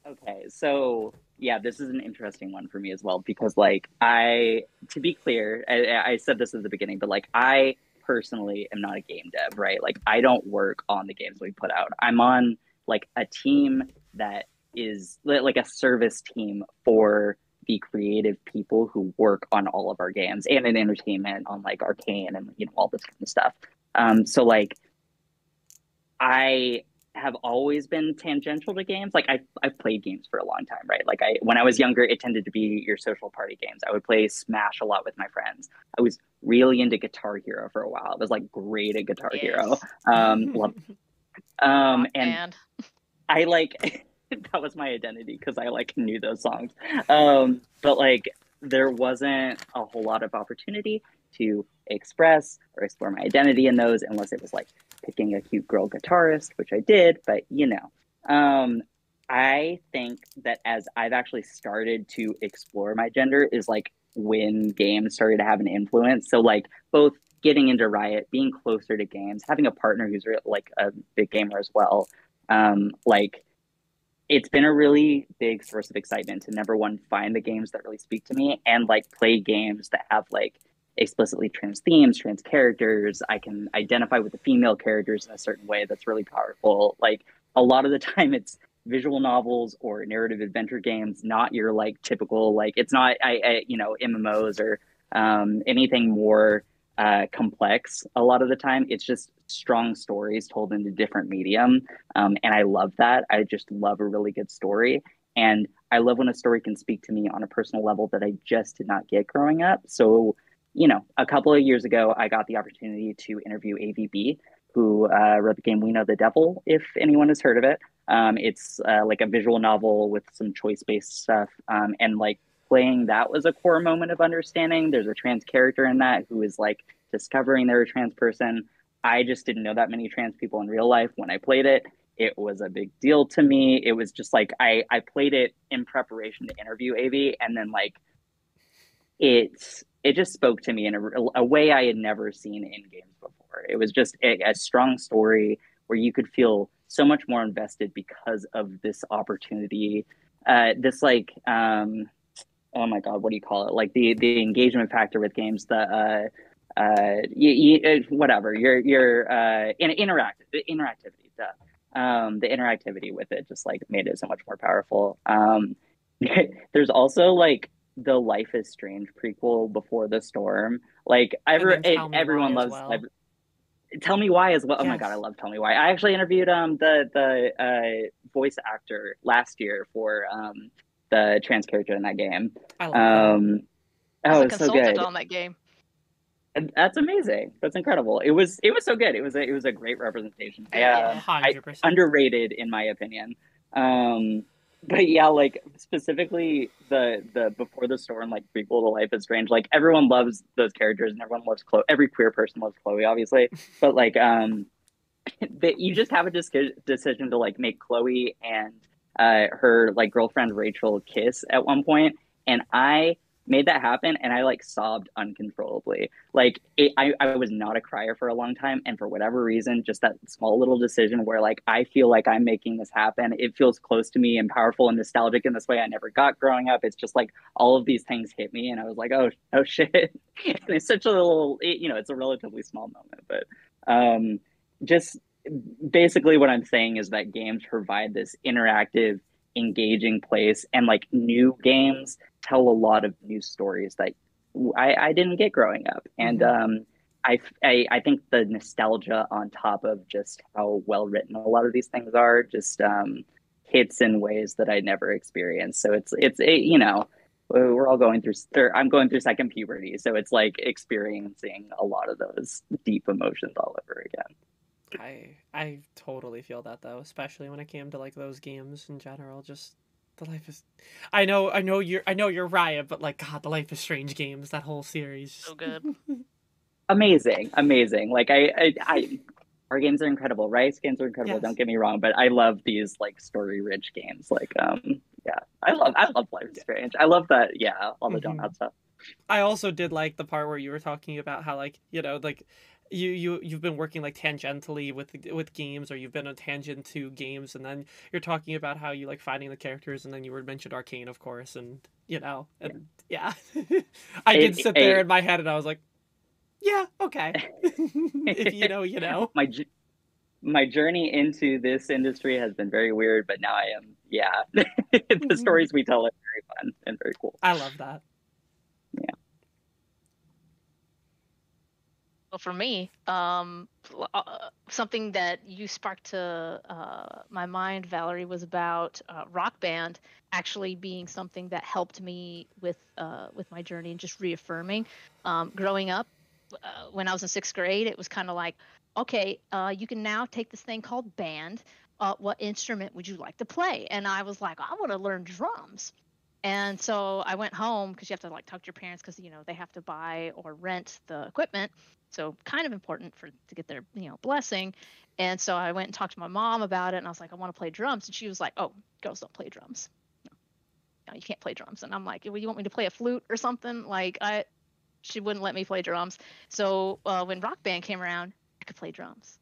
Okay, so yeah, this is an interesting one for me as well, because like to be clear, I said this at the beginning, but like I personally am not a game dev, right? Like I don't work on the games we put out. I'm on like a team that is like a service team for the creative people who work on all of our games, and in entertainment on like Arcane and all this kind of stuff. So like I have always been tangential to games. Like I've played games for a long time, right? Like when I was younger, it tended to be your social party games. I would play Smash a lot with my friends. I was really into Guitar Hero for a while. I was like great at Guitar Hero. And I like that was my identity because I like knew those songs. But like there wasn't a whole lot of opportunity to express or explore my identity in those unless it was like picking a cute girl guitarist, which I did, but I think that as I've actually started to explore my gender is like when games started to have an influence. So like both getting into Riot, being closer to games, having a partner who's like a big gamer as well. Like it's been a really big source of excitement to number one, find the games that really speak to me and like play games that have like explicitly trans themes, trans characters. I can identify with the female characters in a certain way that's really powerful. Like a lot of the time it's visual novels or narrative adventure games, not your like typical, like it's not MMOs or anything more complex. A lot of the time it's just strong stories told in a different medium. And I love that. I just love a really good story. And I love when a story can speak to me on a personal level that I just did not get growing up. So a couple of years ago, I got the opportunity to interview AVB, who wrote the game We Know the Devil, if anyone has heard of it. It's like a visual novel with some choice-based stuff. And like playing that was a core moment of understanding. There's a trans character in that who is like discovering they're a trans person. I just didn't know that many trans people in real life when I played it. It was a big deal to me. It was just like I played it in preparation to interview AV, and then like it just spoke to me in a way I had never seen in games before. It was just a strong story where you could feel so much more invested because of this opportunity. This like, oh my God, what do you call it? Like the engagement factor with games, whatever, your interactivity, the interactivity with it just like made it so much more powerful. There's also like the Life is Strange prequel, Before the Storm. Like And then Tell Me Why everyone as loves well. Tell Me Why as well. Oh my God, I Yes. love Tell Me Why. I actually interviewed the voice actor last year for the trans character in that game. I love that. Um, I was oh, a it's so consultant good. on that game. And that's amazing. That's incredible. It was so good. It was a great representation. Yeah. I 100%. underrated in my opinion. Um, but yeah, like specifically the Before the Storm like prequel to Life is Strange. Like everyone loves those characters and everyone loves Chloe. Every queer person loves Chloe, obviously. But like that you just have a decision to like make Chloe and her like girlfriend Rachel kiss at one point, and I made that happen, and I like sobbed uncontrollably. Like I was not a crier for a long time, and for whatever reason, just that small little decision where like I feel like I'm making this happen. It feels close to me and powerful and nostalgic in this way I never got growing up. It's just like all of these things hit me, and I was like, oh shit. And it's such a little, you know, it's a relatively small moment, but just basically what I'm saying is that games provide this interactive, engaging place, and like new games tell a lot of new stories that I didn't get growing up. And I think the nostalgia on top of just how well written a lot of these things are just hits in ways that I never experienced. So you know, we're all going through, or I'm going through second puberty, so it's like experiencing a lot of those deep emotions all over again. I totally feel that though, especially when it came to like those games in general. Just the Life is, I know you're Riot, but like God, the Life is Strange games, that whole series. So good. Amazing. Like our games are incredible. Riot's games are incredible. Yes. Don't get me wrong, but I love these like story-rich games. Like, yeah, I love Life is Strange. I love that. Yeah, all the donut stuff. I also did like the part where you were talking about how like, you know, like you've been working like tangentially with games, or you've been a tangent to games, and then you're talking about how you like finding the characters, and then you were mentioned Arcane, of course, and you know, and yeah. I did sit there in my head and I was like, yeah, okay. If you know, you know. My journey into this industry has been very weird, but now I am, yeah. The stories we tell are very fun and very cool. I love that. Yeah. Well, for me, something that you sparked to my mind, Valerie, was about Rock Band actually being something that helped me with my journey and just reaffirming. Growing up, when I was in 6th grade, it was kind of like, okay, you can now take this thing called band. What instrument would you like to play? And I was like, I want to learn drums. And so I went home, because you have to like talk to your parents, because you know they have to buy or rent the equipment. So kind of important to get their blessing. And so I went and talked to my mom about it, and I was like, I want to play drums. And she was like, oh, girls don't play drums. No, you can't play drums. And I'm like, well, you want me to play a flute or something? Like she wouldn't let me play drums. So when Rock Band came around, I could play drums,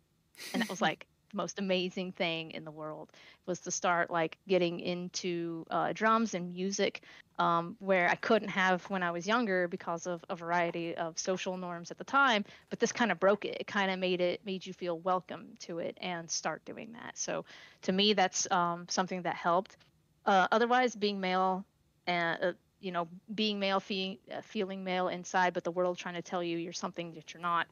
and that was like the most amazing thing in the world, was to start like getting into drums and music, where I couldn't have when I was younger because of a variety of social norms at the time. But this kind of broke it. It kind of made you feel welcome to it and start doing that. So to me, that's something that helped. Otherwise, being male and being male, feeling male inside, but the world trying to tell you you're something that you're not.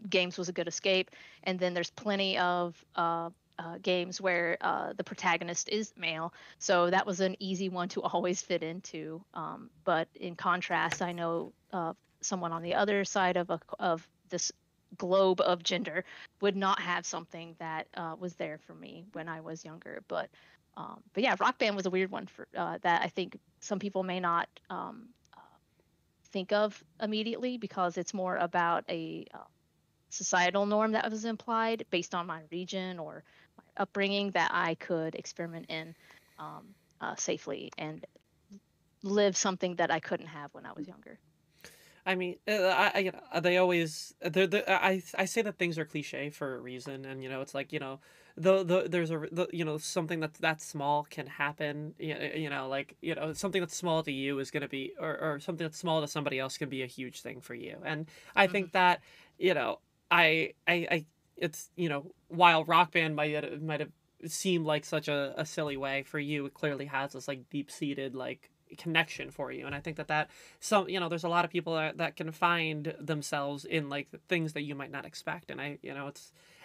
Games was a good escape. And then there's plenty of games where the protagonist is male, so that was an easy one to always fit into. But in contrast, I know someone on the other side of this globe of gender would not have something that was there for me when I was younger. But yeah, Rock Band was a weird one for that I think some people may not think of immediately, because it's more about a societal norm that was implied based on my region or my upbringing, that I could experiment in safely and live something that I couldn't have when I was younger. I mean, they always I say that things are cliche for a reason, and it's like there's something that small can happen, like something that's small to you is gonna be, or something that's small to somebody else can be a huge thing for you. And I think that I it's while Rock Band might have seemed like such a silly way for you, it clearly has this like deep seated like connection for you. And I think that some, you know, there's a lot of people that can find themselves in like things that you might not expect. And you know,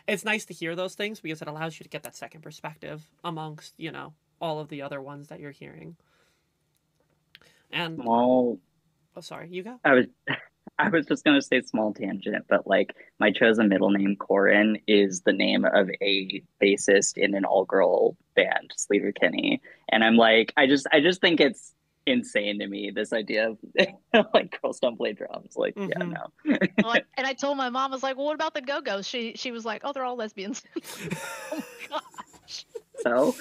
it's nice to hear those things because it allows you to get that second perspective amongst, you know, all of the other ones that you're hearing. And Small. Oh, sorry, you go. I was just gonna say small tangent, but like my chosen middle name, Corin, is the name of a bassist in an all-girl band, Sleater Kinney. And I'm like, I just think it's insane to me, this idea of like girls don't play drums. Like, yeah, no. Like, and I told my mom, I was like, well, what about the Go-Go's? She was like, oh, they're all lesbians. Oh my gosh. So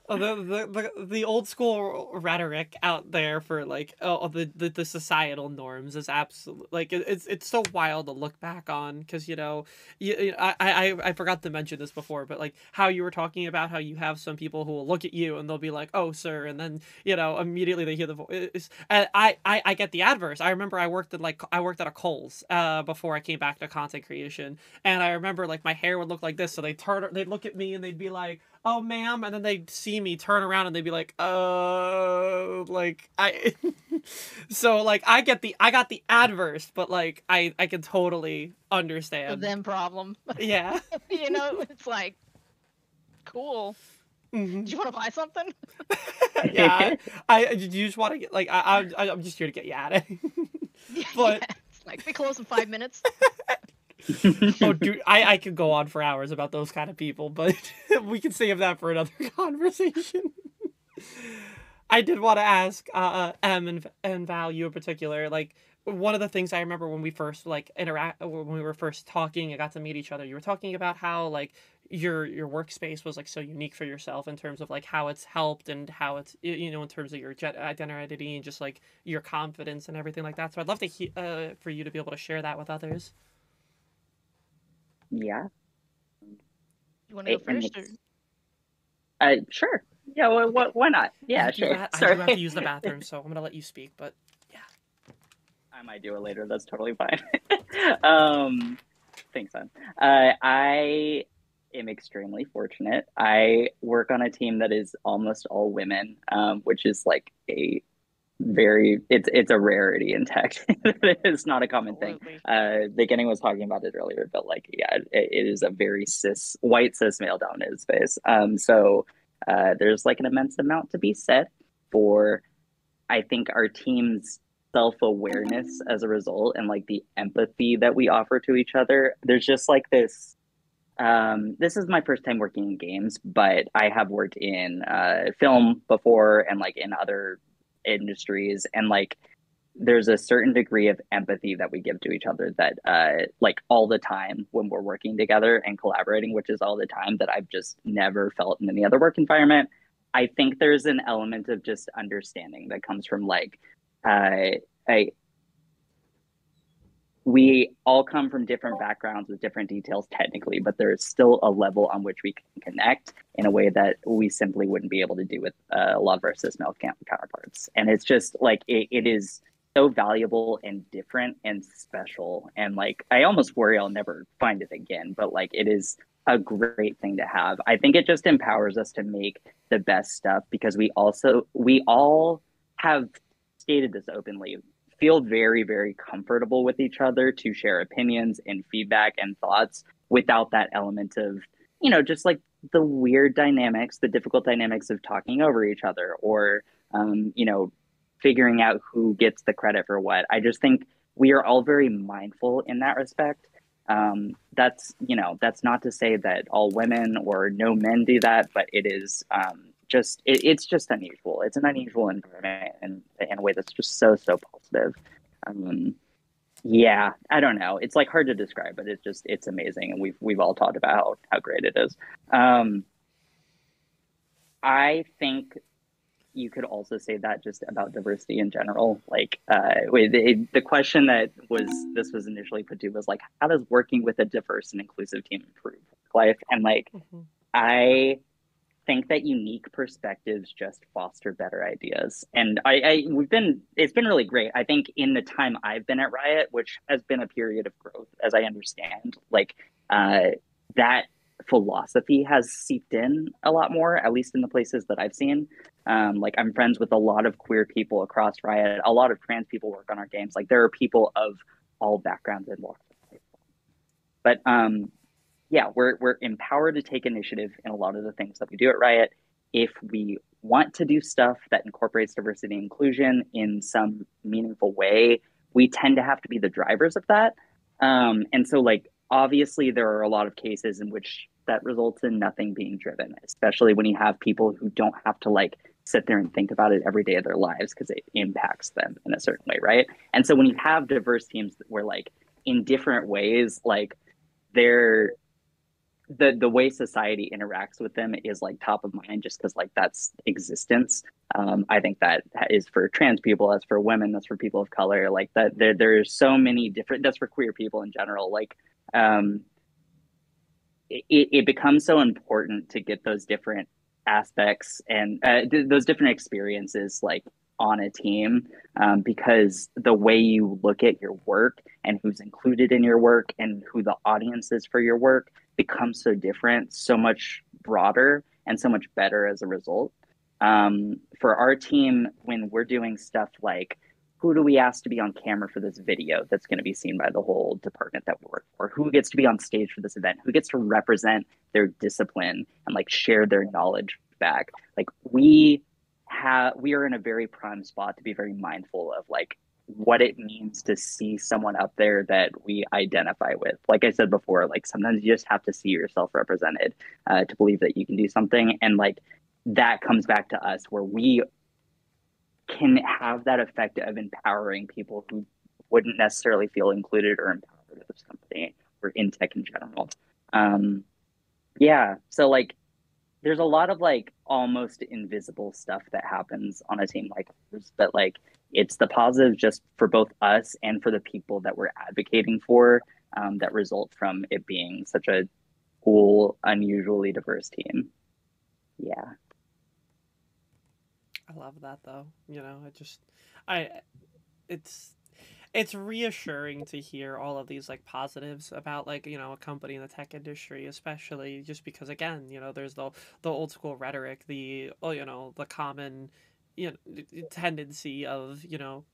The old school rhetoric out there for like the societal norms is absolute, like it's so wild to look back on, because you know I forgot to mention this before, but like how you were talking about how you have some people who will look at you and they'll be like, oh sir, and then you know immediately they hear the voice. And I get the adverse. I remember I worked at a Kohl's before I came back to content creation, and I remember like my hair would look like this, so they'd look at me and they'd be like, oh ma'am, and then they'd see me turn around and they'd be like, like I so like I got the adverse, but like I can totally understand them problem. Yeah. You know, it's like cool. Mm-hmm. Do you want to buy something? Yeah, I you just want to get like I'm just here to get you at it. But yeah, it's like we close in 5 minutes. Oh, dude, I could go on for hours about those kind of people, but we can save that for another conversation. I did want to ask M and Val, you in particular, like one of the things I remember when we first like when we were first talking and got to meet each other, you were talking about how like your workspace was like so unique for yourself in terms of like how it's helped and how it's, you know, in terms of your identity and just like your confidence and everything like that. So I'd love to for you to be able to share that with others. Yeah. You want to go first? Sure. Yeah, why not? Yeah, sure. I do have to use the bathroom, so I'm going to let you speak, but yeah. I might do it later. That's totally fine. Thanks, son. I am extremely fortunate. I work on a team that is almost all women, which is like it's a rarity in tech. It's not a common thing. Baeginning was talking about it earlier, but like, yeah, it is a very white cis male dominated space. So there's like an immense amount to be said for, I think, our team's self-awareness as a result, and like the empathy that we offer to each other. There's just like this, this is my first time working in games, but I have worked in film before and like in other industries, and like there's a certain degree of empathy that we give to each other that like all the time when we're working together and collaborating, which is all the time, that I've just never felt in any other work environment. I think there's an element of just understanding that comes from like we all come from different backgrounds with different details technically, but there is still a level on which we can connect in a way that we simply wouldn't be able to do with a lot of our cis male counterparts. And it's just like, it is so valuable and different and special. And like, I almost worry I'll never find it again, but like, it is a great thing to have. I think it just empowers us to make the best stuff, because we all have stated this openly, feel very, very comfortable with each other to share opinions and feedback and thoughts without that element of, you know, just like the weird dynamics, the difficult dynamics of talking over each other, or, you know, figuring out who gets the credit for what. I just think we are all very mindful in that respect. That's, you know, that's not to say that all women or no men do that, but it is, it's just unusual. It's an unusual environment in a way that's just so positive. Yeah, I don't know. It's like hard to describe, but it's amazing, and we've all talked about how great it is. I think you could also say that just about diversity in general. Like the question that this was initially put to was like, how does working with a diverse and inclusive team improve life? And like, I think that unique perspectives just foster better ideas. And it's been really great. I think in the time I've been at Riot, which has been a period of growth, as I understand, like that philosophy has seeped in a lot more, at least in the places that I've seen. Like I'm friends with a lot of queer people across Riot. A lot of trans people work on our games. Like there are people of all backgrounds and walks of life. But yeah, we're empowered to take initiative in a lot of the things that we do at Riot. If we want to do stuff that incorporates diversity and inclusion in some meaningful way, we tend to have to be the drivers of that. And so, like, obviously, there are a lot of cases in which that results in nothing being driven, especially when you have people who don't have to like sit there and think about it every day of their lives because it impacts them in a certain way, right? And so when you have diverse teams where like in different ways, like they're the way society interacts with them is like top of mind just because like that's existence. I think that is for trans people, that's for women, that's for people of color, like that there's so many different, that's for queer people in general. Like it becomes so important to get those different aspects and those different experiences like on a team, because the way you look at your work and who's included in your work and who the audience is for your work becomes so different, so much broader, and so much better as a result. For our team, when we're doing stuff like who do we ask to be on camera for this video that's going to be seen by the whole department that we work for? Who gets to be on stage for this event? Who gets to represent their discipline and like share their knowledge back? Like we are in a very prime spot to be very mindful of like what it means to see someone up there that we identify with. Like I said before, like sometimes you just have to see yourself represented to believe that you can do something. And like that comes back to us where we can have that effect of empowering people who wouldn't necessarily feel included or empowered with this company or in tech in general. Yeah, so like there's a lot of like almost invisible stuff that happens on a team like ours, but like it's the positive just for both us and for the people that we're advocating for, that result from it being such a cool, unusually diverse team. Yeah. I love that though. You know, it's reassuring to hear all of these like positives about like, you know, a company in the tech industry, especially just because again, you know, there's the old school rhetoric, the you know, the common tendency of, you know,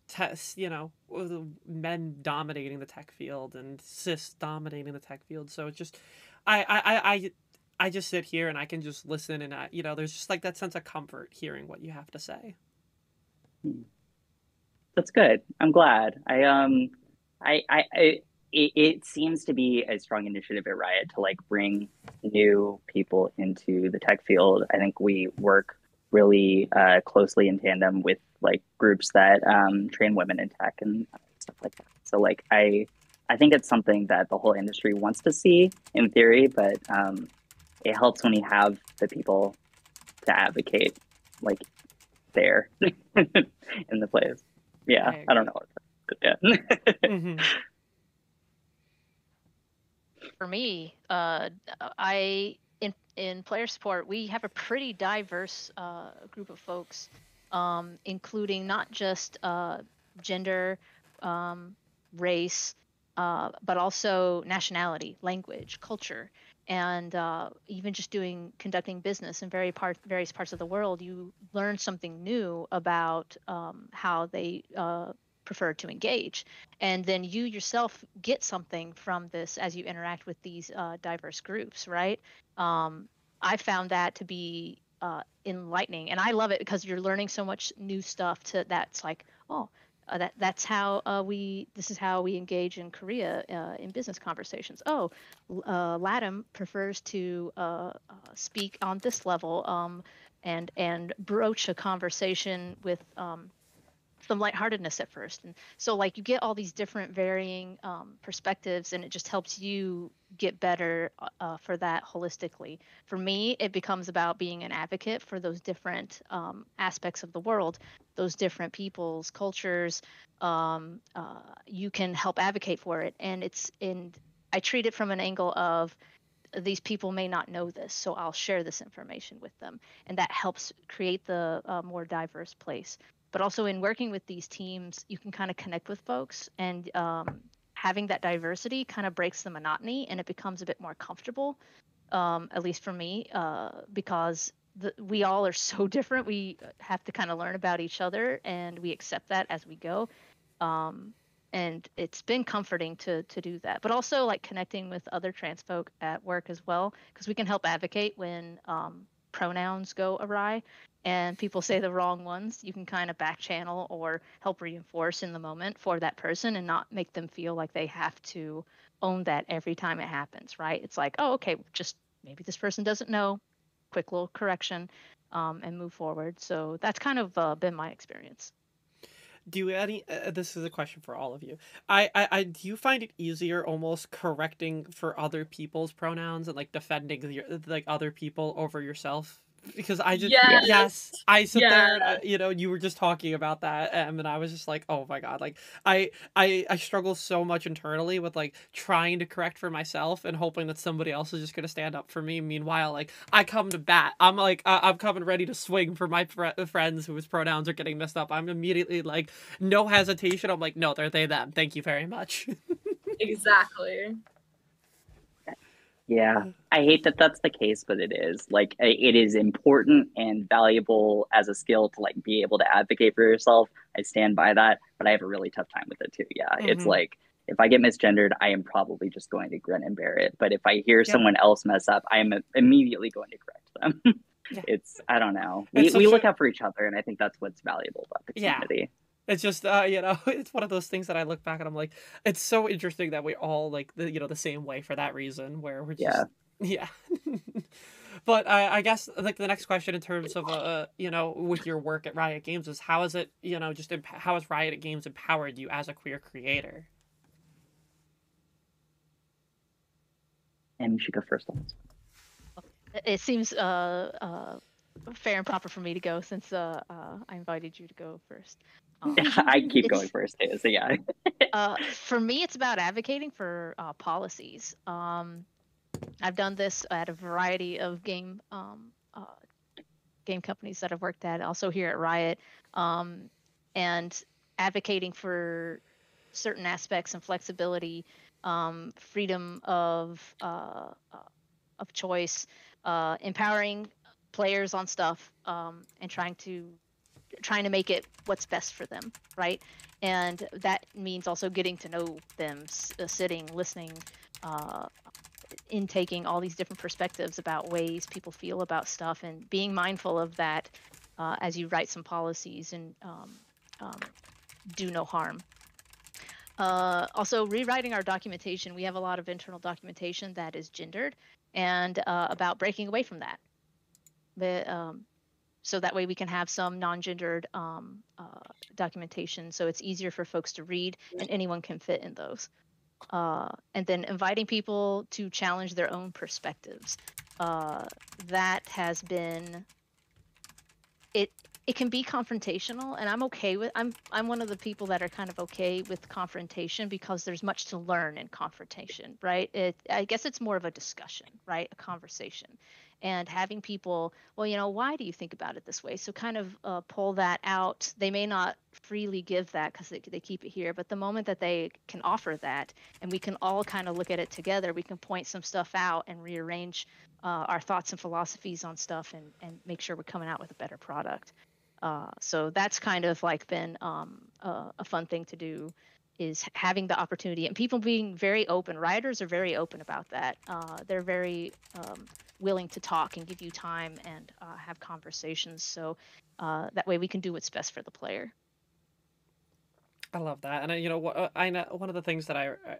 men dominating the tech field and cis dominating the tech field. So it's just I just sit here and I can just listen and you know, there's just like that sense of comfort hearing what you have to say. That's good. I'm glad. It seems to be a strong initiative at Riot to like bring new people into the tech field. I think we work really closely in tandem with like groups that train women in tech and stuff like that. So like I think it's something that the whole industry wants to see in theory, but it helps when you have the people to advocate like there in the place. Yeah, I don't know. But yeah. Mm-hmm. For me, in player support, we have a pretty diverse group of folks, including not just gender, race, but also nationality, language, culture, and even just conducting business in various parts of the world. You learn something new about how they prefer to engage, and then you yourself get something from this as you interact with these diverse groups, right? I found that to be enlightening, and I love it because you're learning so much new stuff that's like, oh, that's how this is how we engage in Korea in business conversations. Oh, LATAM prefers to speak on this level, and broach a conversation with some lightheartedness at first. And so like you get all these different varying perspectives, and it just helps you get better for that holistically. For me, it becomes about being an advocate for those different aspects of the world, those different peoples, cultures. You can help advocate for it. And I treat it from an angle of these people may not know this, so I'll share this information with them. And that helps create the more diverse place. But also in working with these teams, you can kind of connect with folks, and having that diversity kind of breaks the monotony, and it becomes a bit more comfortable at least for me, because we all are so different. We have to kind of learn about each other, and we accept that as we go. And it's been comforting to do that, but also like connecting with other trans folk at work as well, because we can help advocate when pronouns go awry and people say the wrong ones. You can kind of back channel or help reinforce in the moment for that person and not make them feel like they have to own that every time it happens, right? It's like, oh, okay, just maybe this person doesn't know, quick little correction, and move forward. So that's kind of been my experience. Do you any? This is a question for all of you. Do you find it easier almost correcting for other people's pronouns and like defending your like other people over yourself? Because I just Yes. yes, I sit there and Yeah. you know, you were just talking about that, and I was just like, oh my god, like I struggle so much internally with like trying to correct for myself and hoping that somebody else is just gonna stand up for me. Meanwhile, like I come to bat, I'm like I'm coming ready to swing for my friends whose pronouns are getting messed up. I'm immediately like no hesitation. I'm like, no, they're they them. Thank you very much. Exactly. Yeah, I hate that that's the case, but it is. Like, it is important and valuable as a skill to like be able to advocate for yourself. I stand by that, but I have a really tough time with it too. Yeah, it's like if I get misgendered, I am probably just going to grin and bear it. But if I hear someone else mess up, I am immediately going to correct them. Yeah. It's, I don't know. It's We such look a- out for each other, and I think that's what's valuable about the Yeah. community. It's just you know, it's one of those things that I look back and I'm like, it's so interesting that we all like the you know the same way for that reason where we're just yeah. But I guess like the next question in terms of you know with your work at Riot Games is how is it you know just how has Riot Games empowered you as a queer creator? And you should go first on this. It seems fair and proper for me to go since I invited you to go first. I keep going first too, so yeah. For me, it's about advocating for policies. I've done this at a variety of game companies that I've worked at, also here at Riot, and advocating for certain aspects and flexibility, freedom of choice, empowering players on stuff, and trying to make it what's best for them, right? And that means also getting to know them, sitting, listening, intaking all these different perspectives about ways people feel about stuff, and being mindful of that as you write some policies and do no harm. Also, rewriting our documentation. We have a lot of internal documentation that is gendered, and about breaking away from that. But, so that way we can have some non-gendered documentation, so it's easier for folks to read and anyone can fit in those. And then inviting people to challenge their own perspectives. That has been it can be confrontational, and I'm okay with I'm one of the people that are kind of okay with confrontation because there's much to learn in confrontation, right? I guess it's more of a discussion, right? A conversation. And having people, well, you know, why do you think about it this way? So kind of pull that out. They may not freely give that because they keep it here, but the moment that they can offer that and we can all kind of look at it together, we can point some stuff out and rearrange our thoughts and philosophies on stuff and make sure we're coming out with a better product. So that's kind of like been a fun thing to do, is having the opportunity and people being very open. Writers are very open about that. They're very willing to talk and give you time and have conversations. So that way we can do what's best for the player. I love that, and you know what I know one of the things that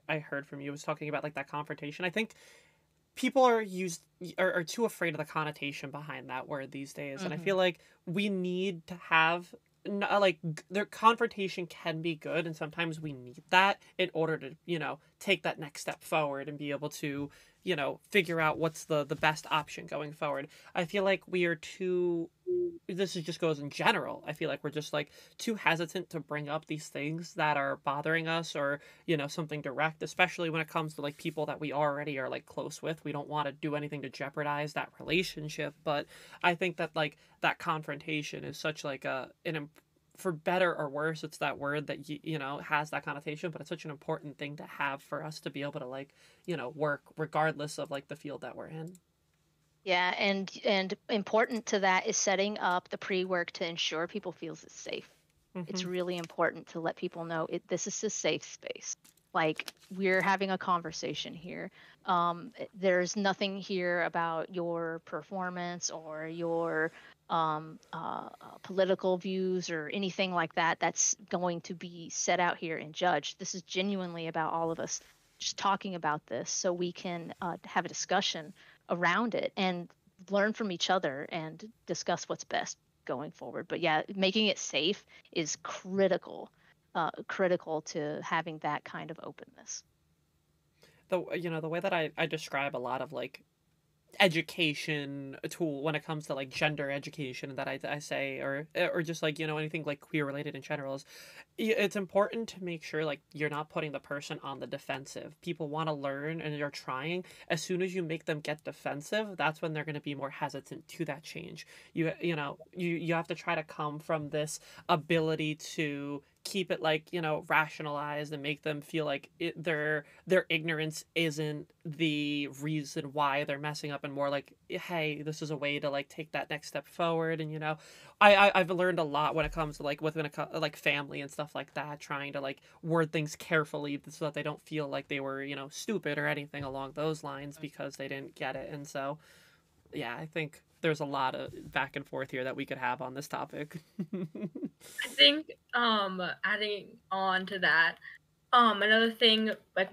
I heard from you was talking about like that confrontation. I think people are too afraid of the connotation behind that word these days, and I feel like we need to have like their confrontation can be good, and sometimes we need that in order to you know take that next step forward and be able to you know figure out what's the best option going forward. I feel like we are too this is just goes in general. I feel like we're just like too hesitant to bring up these things that are bothering us or, you know, something direct, especially when it comes to like people that we already are like close with. We don't want to do anything to jeopardize that relationship. But I think that like that confrontation is such like for better or worse, it's that word that you know has that connotation, but it's such an important thing to have for us to be able to like, you know, work regardless of like the field that we're in. Yeah, and important to that is setting up the pre-work to ensure people feels it's safe. It's Mm-hmm. really important to let people know this is a safe space. Like, we're having a conversation here. There's nothing here about your performance or your political views or anything like that that's going to be set out here and judged. This is genuinely about all of us just talking about this so we can have a discussion around it and learn from each other and discuss what's best going forward. But yeah, making it safe is critical to having that kind of openness. The way that I describe a lot of like education tool when it comes to like gender education that I say or just like anything like queer related in general is it's important to make sure like you're not putting the person on the defensive. People want to learn and you're trying. As soon as you make them get defensive, that's when they're going to be more hesitant to that change. You have to try to come from this ability to keep it like rationalized and make them feel like their ignorance isn't the reason why they're messing up, and more like, hey, this is a way to like take that next step forward. And I've learned a lot when it comes to like within like family and stuff like that, trying to like word things carefully so that they don't feel like they were stupid or anything along those lines because they didn't get it. And so yeah, I think there's a lot of back and forth here that we could have on this topic. I think adding on to that, another thing, like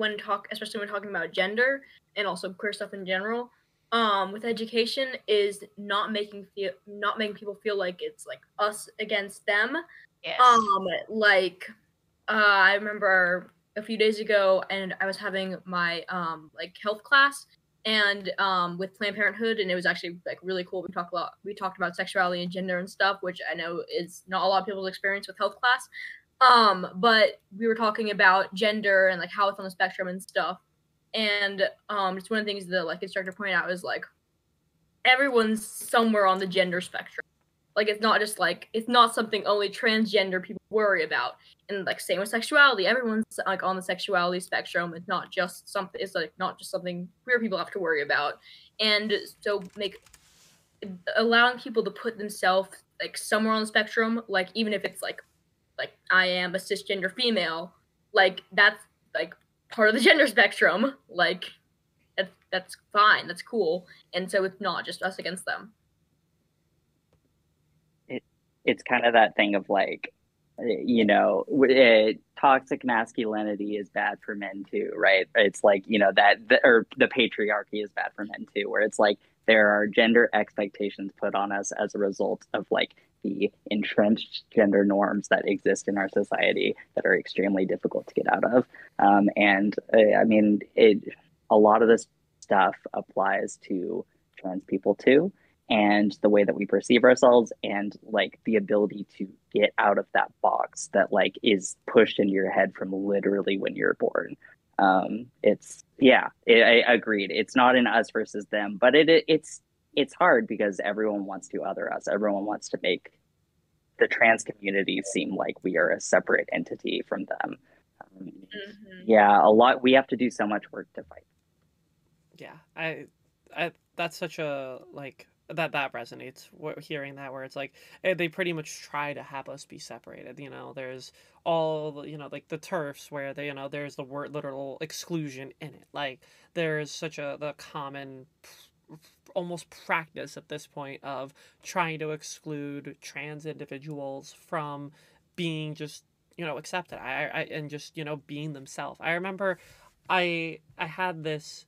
especially when talking about gender and also queer stuff in general, with education is not making people feel like it's like us against them. Yes. Like I remember a few days ago, and I was having my like health class, and with Planned Parenthood, and it was actually like really cool. We talked about sexuality and gender and stuff, which I know is not a lot of people's experience with health class. But we were talking about gender and like how it's on the spectrum and stuff. And just one of the things that like instructor pointed out is like everyone's somewhere on the gender spectrum. Like it's not something only transgender people worry about. And like same with sexuality, everyone's like on the sexuality spectrum. It's not just something queer people have to worry about. And so allowing people to put themselves like somewhere on the spectrum, like even if it's like I am a cisgender female, like that's like part of the gender spectrum. Like that's fine, that's cool. And so it's not just us against them. It's kind of that thing of like, toxic masculinity is bad for men too, right? It's like, or the patriarchy is bad for men too, where it's like there are gender expectations put on us as a result of like the entrenched gender norms that exist in our society that are extremely difficult to get out of. I mean, a lot of this stuff applies to trans people too, and the way that we perceive ourselves, and like the ability to get out of that box that like is pushed into your head from literally when you're born. I agreed. It's not an us versus them, but it's hard because everyone wants to other us. Everyone wants to make the trans community seem like we are a separate entity from them. Yeah, we have to do so much work to fight. Yeah, I that's such a like that resonates hearing that, where it's like they pretty much try to have us be separated. There's all like the turfs where they there's the word literal exclusion in it. Like there's such the common almost practice at this point of trying to exclude trans individuals from being just accepted and just being themselves. I remember I had this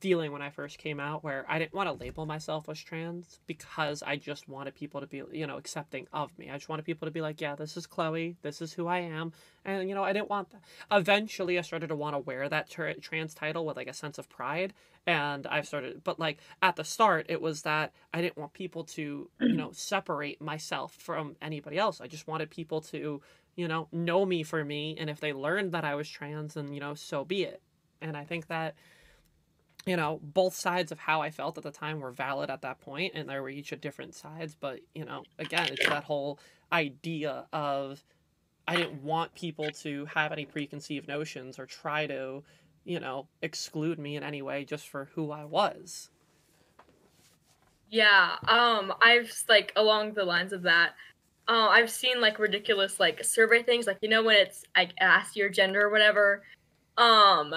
feeling when I first came out where I didn't want to label myself as trans because I just wanted people to be, accepting of me. I just wanted people to be like, yeah, this is Chloe, this is who I am. And, I didn't want that. Eventually, I started to want to wear that trans title with like a sense of pride. And I've started, but like at the start, it was that I didn't want people to, separate myself from anybody else. I just wanted people to, know me for me. And if they learned that I was trans, then, so be it. And I think that, both sides of how I felt at the time were valid at that point, and they were each at different sides. But, again, it's that whole idea of I didn't want people to have any preconceived notions or try to, exclude me in any way just for who I was. Yeah, I've like along the lines of that. I've seen like ridiculous like survey things, like when it's like ask your gender or whatever. Um,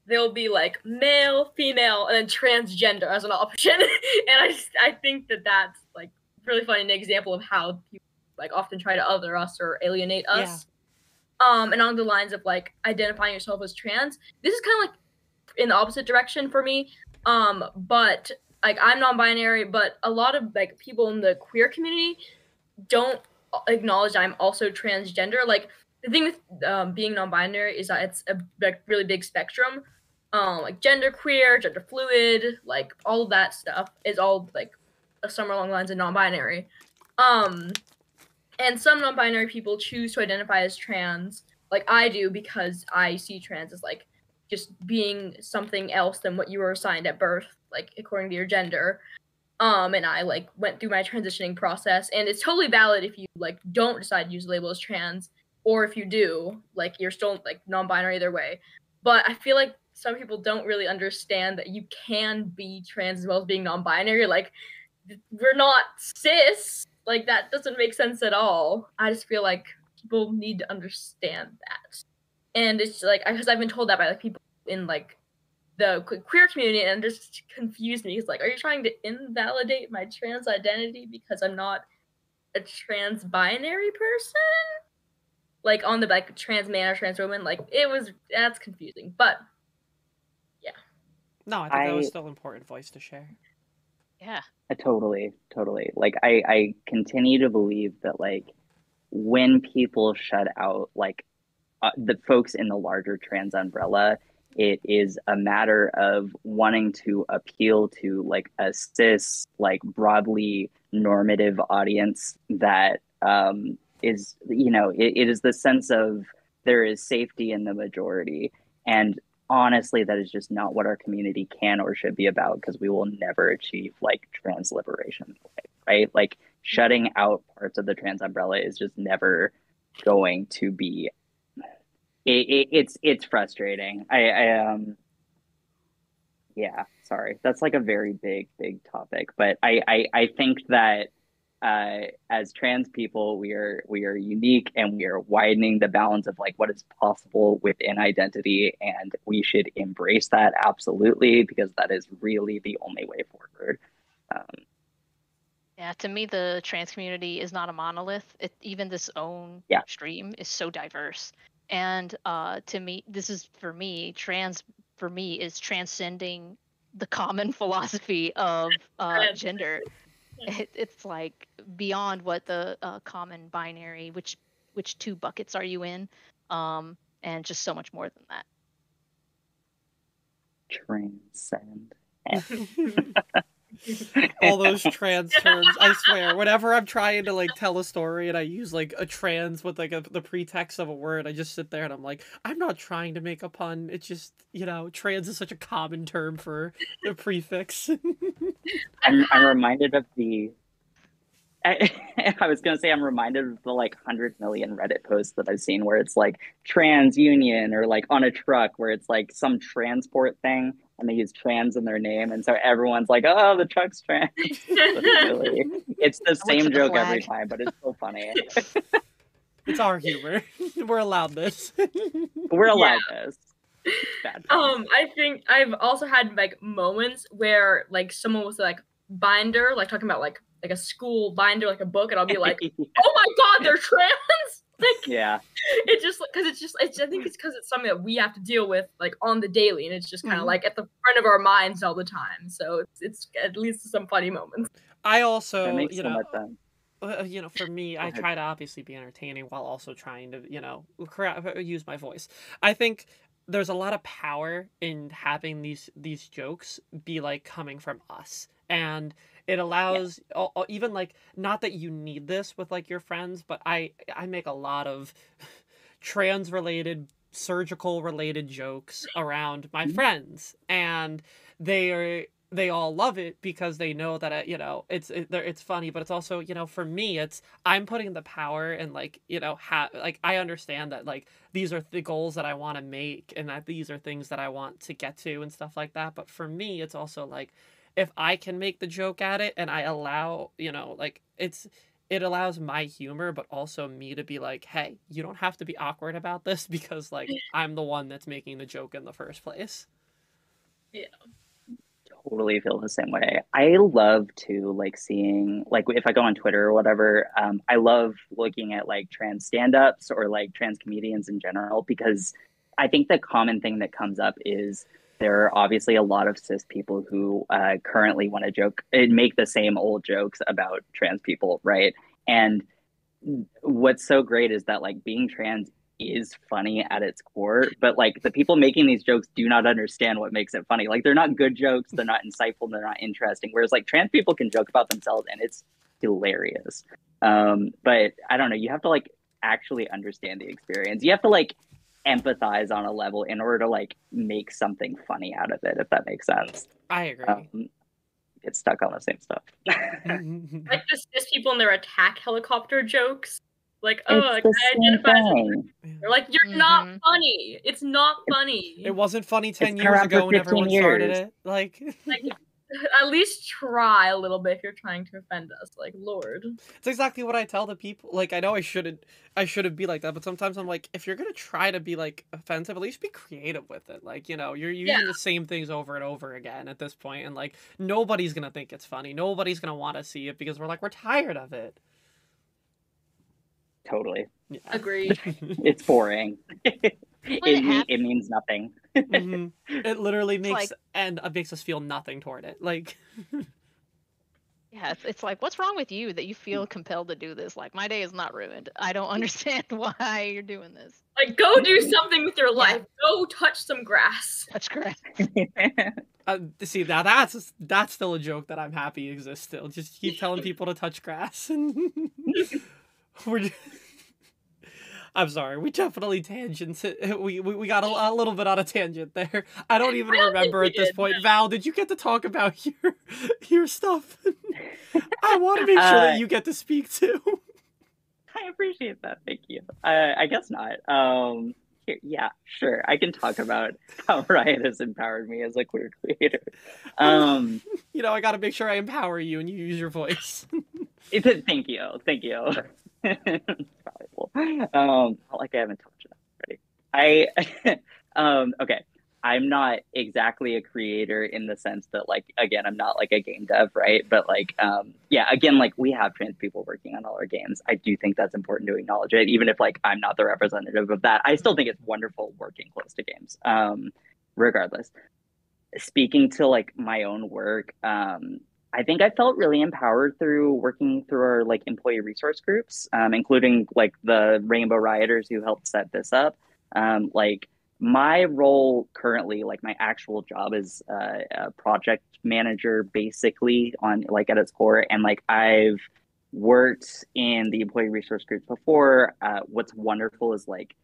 there'll be like male, female, and then transgender as an option, and I think that's like really funny, an example of how people like often try to other us or alienate us. And along the lines of like identifying yourself as trans, this is kind of like in the opposite direction for me. But like I'm non-binary, but a lot of like people in the queer community don't acknowledge I'm also transgender. Like the thing with being non-binary is that it's a like, really big spectrum. Like gender queer, gender fluid, like all of that stuff is all like somewhere along the lines of non-binary. And some non-binary people choose to identify as trans, like I do, because I see trans as like just being something else than what you were assigned at birth, like according to your gender. And I like went through my transitioning process, and it's totally valid if you like don't decide to use the label as trans, or if you do, like you're still like non-binary either way. But I feel like some people don't really understand that you can be trans as well as being non-binary. Like we're not cis. Like that doesn't make sense at all. I just feel like people need to understand that. And it's like because I've been told that by like people in like the queer community, and it just confused me. It's like, are you trying to invalidate my trans identity because I'm not a trans binary person? Like on the like trans man or trans woman, like that's confusing. But yeah. No, I think that was still an important voice to share. Yeah. Totally. Like I continue to believe that like when people shut out like the folks in the larger trans umbrella, it is a matter of wanting to appeal to like a cis, like broadly normative audience that is, it is the sense of there is safety in the majority. And honestly, that is just not what our community can or should be about, because we will never achieve like trans liberation, right? Like shutting out parts of the trans umbrella is just never going to be it's frustrating. Yeah, sorry. That's like a very big topic, but I think that as trans people, we are unique, and we are widening the bounds of like what is possible within identity, and we should embrace that absolutely, because that is really the only way forward. Yeah, to me, the trans community is not a monolith. Even this own stream is so diverse. And to me, trans for me is transcending the common philosophy of gender. It's like beyond what the common binary, which two buckets are you in, and just so much more than that. Transcend. All those trans terms, I swear. Whenever I'm trying to like tell a story and I use like a trans with like the pretext of a word, I just sit there and I'm like, I'm not trying to make a pun. It's just, trans is such a common term for the prefix. I'm reminded of the. I was gonna say I'm reminded of the like 100 million Reddit posts that I've seen where it's like trans union, or like on a truck where it's like some transport thing and they use trans in their name, and so everyone's like, "Oh, the truck's trans." It's the same joke every time, but it's so funny. It's our humor. We're allowed this. We're allowed this. Bad. I think I've also had like moments where like someone was like binder, like talking about like a school binder, like a book, and I'll be like, "Oh my god, they're trans!" Like, yeah, it just because I think it's because it's something that we have to deal with like on the daily, and it's just kind of like at the front of our minds all the time. So it's at least some funny moments. I also, for me, I try to obviously be entertaining while also trying to, use my voice. I think there's a lot of power in having these jokes be like coming from us, and it allows even like, not that you need this with like your friends, but I make a lot of trans related, surgical related jokes around my friends, and they all love it because they know that it's funny, but it's also, for me, it's I'm putting the power and like, like I understand that like these are the goals that I want to make, and that these are things that I want to get to and stuff like that. But for me, it's also like if I can make the joke at it and I allow, like it allows my humor, but also me to be like, hey, you don't have to be awkward about this because like I'm the one that's making the joke in the first place. Yeah. Totally feel the same way. I love to like seeing like if I go on Twitter or whatever, I love looking at like trans stand-ups or like trans comedians in general because I think the common thing that comes up is there are obviously a lot of cis people who currently want to joke and make the same old jokes about trans people, right? And what's so great is that like being trans is funny at its core, but like the people making these jokes do not understand what makes it funny. Like they're not good jokes, they're not insightful, they're not interesting. Whereas like trans people can joke about themselves and it's hilarious. But I don't know, you have to like actually understand the experience. You have to like empathize on a level in order to like make something funny out of it, if that makes sense. I agree. Get stuck on the same stuff. Like there's people in their attack helicopter jokes. Like, oh, It's like the I same identify as thing. They're like, you're not funny. It's not funny. It wasn't funny 10 been years around ago for when 15 everyone started years. it. Like At least try a little bit if you're trying to offend us. Like, Lord. it's exactly what I tell the people. Like I know I shouldn't be like that, but sometimes I'm like, if you're gonna try to be like offensive, at least be creative with it. Like, you're using the same things over and over again at this point, and like nobody's gonna think it's funny. Nobody's gonna want to see it because we're tired of it. Totally. Yeah. Agreed. It's boring. It means nothing. It literally makes like, makes us feel nothing toward it. Like yeah, it's like, what's wrong with you that you feel compelled to do this? Like, my day is not ruined. I don't understand why you're doing this. Like, go do something with your life. Go touch some grass. Touch grass. See, now that's still a joke that I'm happy exists still. Just keep telling people to touch grass, and I'm sorry, we definitely tangented. We got a little bit on a tangent there. I don't even remember at this point. Val, did you get to talk about your stuff? I want to make sure that you get to speak too. I appreciate that. Thank you. I guess not. Yeah, sure. I can talk about how Riot has empowered me as a queer creator. I got to make sure I empower you and you use your voice. Thank you. Like I haven't touched that already. Okay. I'm not exactly a creator in the sense that, like, again, I'm not like a game dev, right? But like, again, like we have trans people working on all our games. I do think that's important to acknowledge it, even if like I'm not the representative of that. I still think it's wonderful working close to games, regardless. Speaking to like my own work, I think I felt really empowered through working through our like employee resource groups, including like the Rainbow Rioters who helped set this up. Like my role currently, like my actual job is a project manager, basically on like at its core. And like I've worked in the employee resource groups before. What's wonderful is like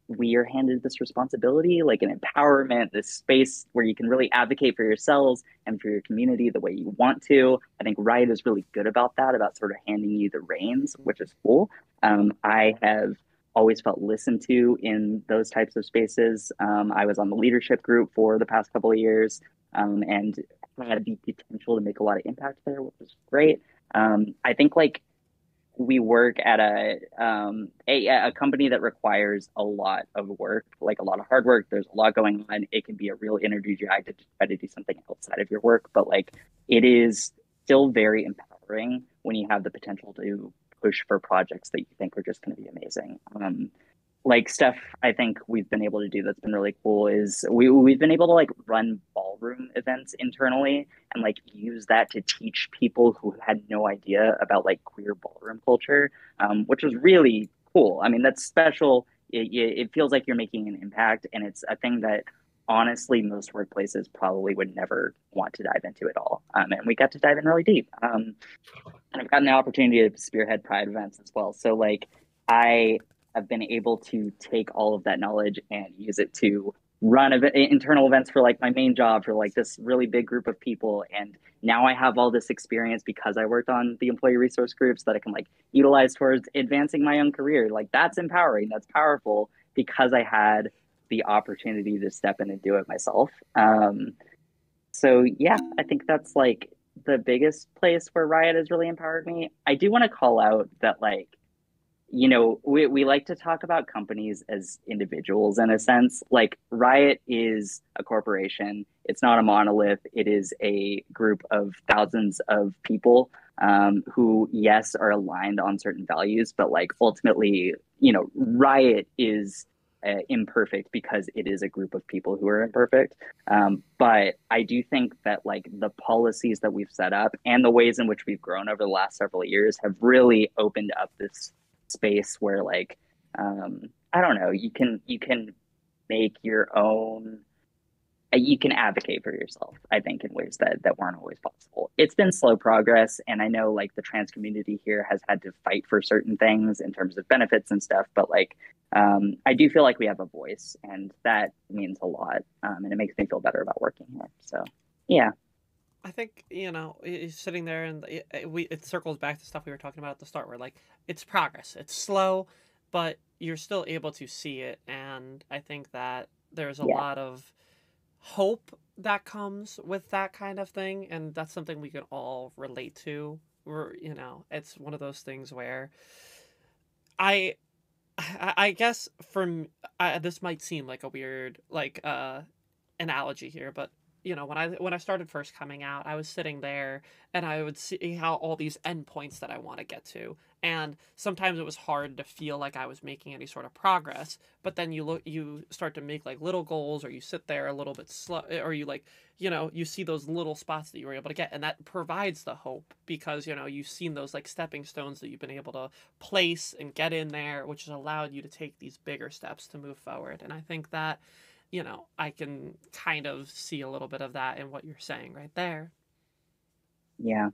we are handed this responsibility, like an empowerment, this space where you can really advocate for yourselves and for your community the way you want to. I think Riot is really good about that, about sort of handing you the reins, which is cool. I have always felt listened to in those types of spaces. I was on the leadership group for the past couple of years, and had the potential to make a lot of impact there, which was great. I think like we work at a company that requires a lot of work, like a lot of hard work. There's a lot going on. It can be a real energy drag to try to do something outside of your work, but like it is still very empowering when you have the potential to push for projects that you think are just going to be amazing. Like stuff I think we've been able to do that's been really cool is we've been able to like run ballroom events internally and like use that to teach people who had no idea about like queer ballroom culture, which was really cool. I mean, that's special. It feels like you're making an impact, and it's a thing that honestly most workplaces probably would never want to dive into at all. And we got to dive in really deep. And I've gotten the opportunity to spearhead Pride events as well. So like I've been able to take all of that knowledge and use it to run internal events for like my main job for like this really big group of people. And now I have all this experience because I worked on the employee resource groups that I can like utilize towards advancing my own career. Like that's empowering, that's powerful because I had the opportunity to step in and do it myself. So yeah, I think that's like the biggest place where Riot has really empowered me. I do want to call out that, like, you know, we like to talk about companies as individuals in a sense. Like, Riot is a corporation. It's not a monolith. It is a group of thousands of people who, yes, are aligned on certain values, but like ultimately, you know, Riot is imperfect because it is a group of people who are imperfect. But I do think that like the policies that we've set up and the ways in which we've grown over the last several years have really opened up this space where, like, I don't know, you can make your own, you can advocate for yourself, I think, in ways that weren't always possible. It's been slow progress, and I know like the trans community here has had to fight for certain things in terms of benefits and stuff, but like I do feel like we have a voice, and that means a lot, and it makes me feel better about working here. So yeah. I think, you know, sitting there and it circles back to stuff we were talking about at the start, where like it's progress, it's slow, but you're still able to see it, and I think that there's a lot of hope that comes with that kind of thing, and that's something we can all relate to. You know, it's one of those things where I guess this might seem like a weird like analogy here, but you know, when I started first coming out, I was sitting there and I would see how all these endpoints that I want to get to, and sometimes it was hard to feel like I was making any sort of progress. But then you start to make like little goals, or you sit there a little bit slow, or you like, you know, you see those little spots that you were able to get, and that provides the hope because, you know, you've seen those like stepping stones that you've been able to place and get in there, which has allowed you to take these bigger steps to move forward. And I think that, you know, I can kind of see a little bit of that in what you're saying right there. Yeah,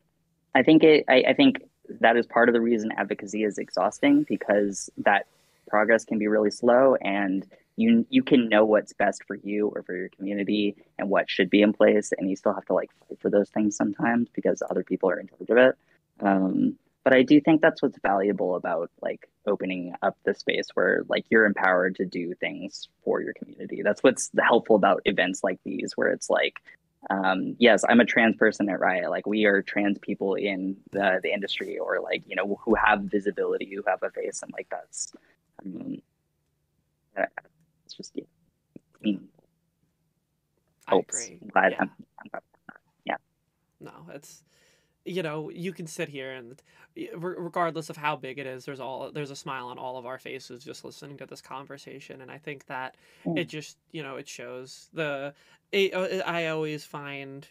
I think I think that is part of the reason advocacy is exhausting, because that progress can be really slow, and you can know what's best for you or for your community and what should be in place, and you still have to like fight for those things sometimes because other people are in charge of it. But I do think that's what's valuable about like opening up the space where like you're empowered to do things for your community. That's what's helpful about events like these, where it's like, yes, I'm a trans person at Riot. Like, we are trans people in the industry, or like, you know, who have visibility, who have a face, and like that's, it's just meaningful. I agree. Glad yeah. I'm yeah. No, it's, you know, you can sit here and regardless of how big it is, there's a smile on all of our faces just listening to this conversation. And I think that it just, you know, it shows I always find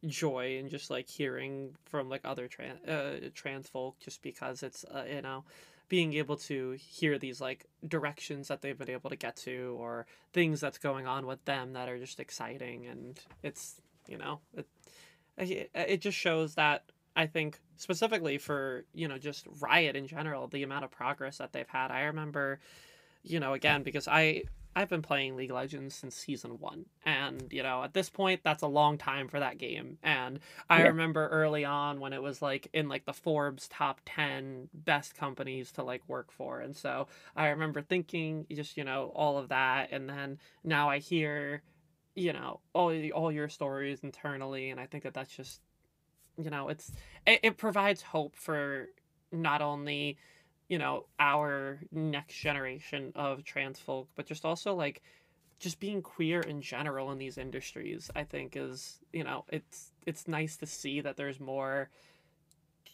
joy in just like hearing from like other trans folk, just because it's you know, being able to hear these like directions that they've been able to get to, or things that's going on with them that are just exciting. And it's, you know, it just shows that, I think specifically for, you know, just Riot in general, the amount of progress that they've had. I remember, you know, again, because I've been playing League of Legends since season 1, and, you know, at this point that's a long time for that game. And I remember early on when it was like in like the Forbes top 10 best companies to like work for, and so I remember thinking just, you know, all of that, and then now I hear, you know, all your stories internally, and I think that that's just, you know, it provides hope for not only, you know, our next generation of trans folk, but just also like just being queer in general in these industries. I think is, you know, it's nice to see that there's more,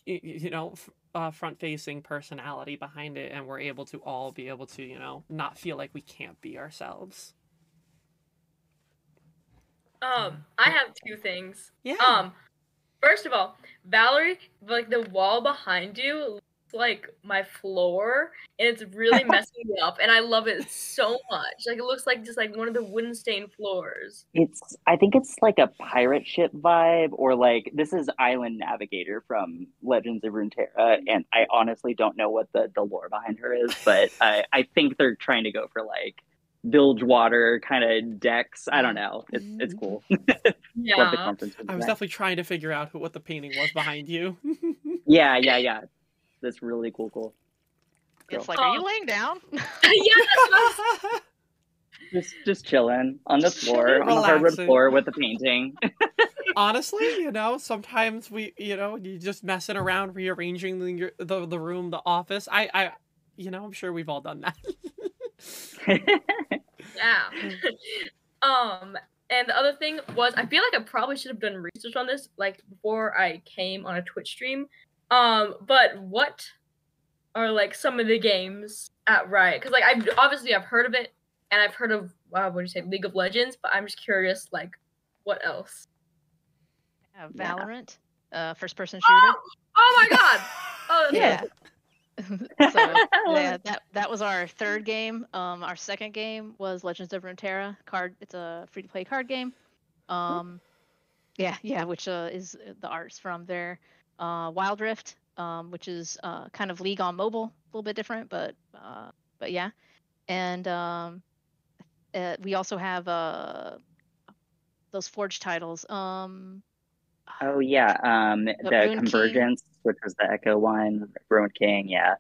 you know, front facing personality behind it, and we're able to all be able to, you know, not feel like we can't be ourselves. I have two things. Yeah. First of all, Valerie, like the wall behind you looks like my floor, and it's really messing me up, and I love it so much. Like, it looks like just like one of the wooden stained floors. I think it's like a pirate ship vibe, or like, this is Island Navigator from Legends of Runeterra, and I honestly don't know what the lore behind her is, but I think they're trying to go for like Bilgewater kind of decks. I don't know. It's cool. Yeah. Love the conference. I was definitely trying to figure out what the painting was behind you. Yeah. That's really cool. It's like, are you laying down? Yeah, Just chilling on the floor, on the hardwood floor with the painting. honestly, sometimes you just messing around, rearranging the room, the office. I'm sure we've all done that. Yeah. And the other thing was, I feel like I probably should have done research on this, like, before I came on a Twitch stream. But what are, like, some of the games at Riot? Because, like, I've heard of it, and I've heard of, what do you say, League of Legends, but I'm just curious, like, what else? Valorant, first-person shooter. Oh my god! Oh, that's Yeah. good. So yeah, that was our third game. Our second game was Legends of Runeterra card. It's a free-to-play card game. Yeah, which is the art's from there. Wild Rift, which is kind of League on mobile, a little bit different, but yeah. And we also have those Forge titles. Oh yeah, the Ruined Convergence, which was the Echo one, Ruined King, yeah.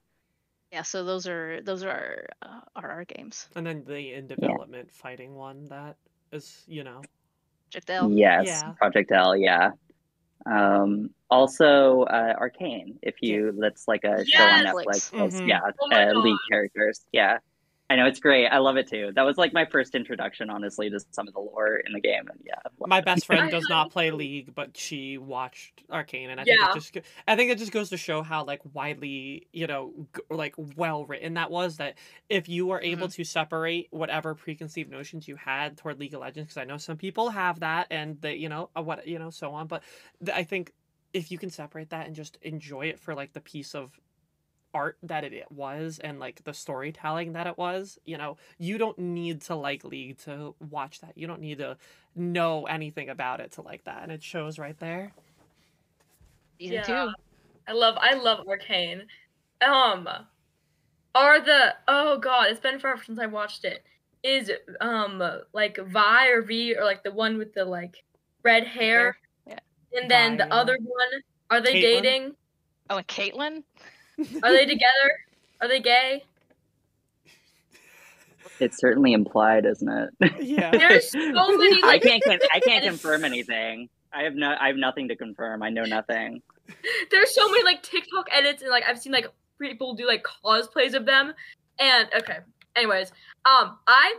Yeah, so those are our games. And then the in development fighting one that is, Project L. Yes, Yeah. Project L, yeah. Also, Arcane, that's like a show on Netflix. Mhm. Yeah, Oh my God. League characters. Yeah, I know, it's great. I love it too. That was like my first introduction, honestly, to some of the lore in the game, and yeah. My best friend does not play League, but she watched Arcane, and I think it just goes to show how like widely, like well written that was. That if you were able to separate whatever preconceived notions you had toward League of Legends, because I know some people have that, and they, so on. But I think if you can separate that and just enjoy it for like the piece of art that it was and like the storytelling that it was, you don't need to like League to watch that. You don't need to know anything about it to like that, and it shows right there. Season 2. I love Arcane. Oh god, it's been forever since I watched it. Is like Vi or V, or like the one with the like red hair? Yeah. And then the other one, are they Caitlyn? dating? Oh, and Caitlyn? Are they together? Are they gay? It's certainly implied, isn't it? Yeah. There's so many. I Like, can't confirm anything. I have nothing to confirm. I know nothing. there's so many like TikTok edits, and like I've seen like people do like cosplays of them. And okay, anyways, I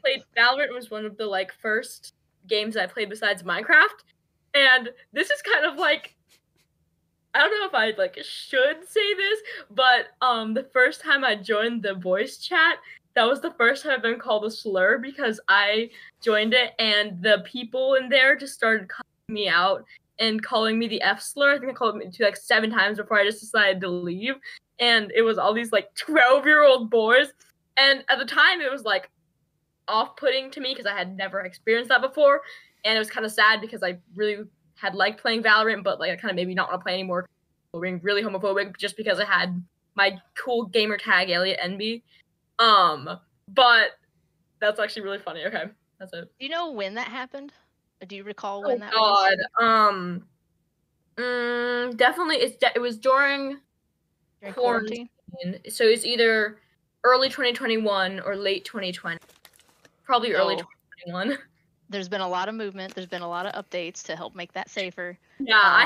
played Valorant. Was one of the like first games I played besides Minecraft, and this is kind of like, I don't know if I like should say this, but the first time I joined the voice chat, that was the first time I've been called a slur, because I joined it and the people in there just started calling me out and calling me the F slur. I think I called it like 7 times before I just decided to leave. And it was all these like 12-year-old boys. And at the time it was like off-putting to me because I had never experienced that before. And it was kind of sad because I really had liked playing Valorant, but like I kind of maybe not want to play anymore. Being really homophobic just because I had my cool gamer tag Elliot NB. But that's actually really funny. Okay, that's it. Do you know when that happened? Or do you recall when that was? was? Definitely it was during Quarantine? So it's either early 2021 or late 2020. Probably early 2021. There's been a lot of movement. There's been a lot of updates to help make that safer. Yeah, I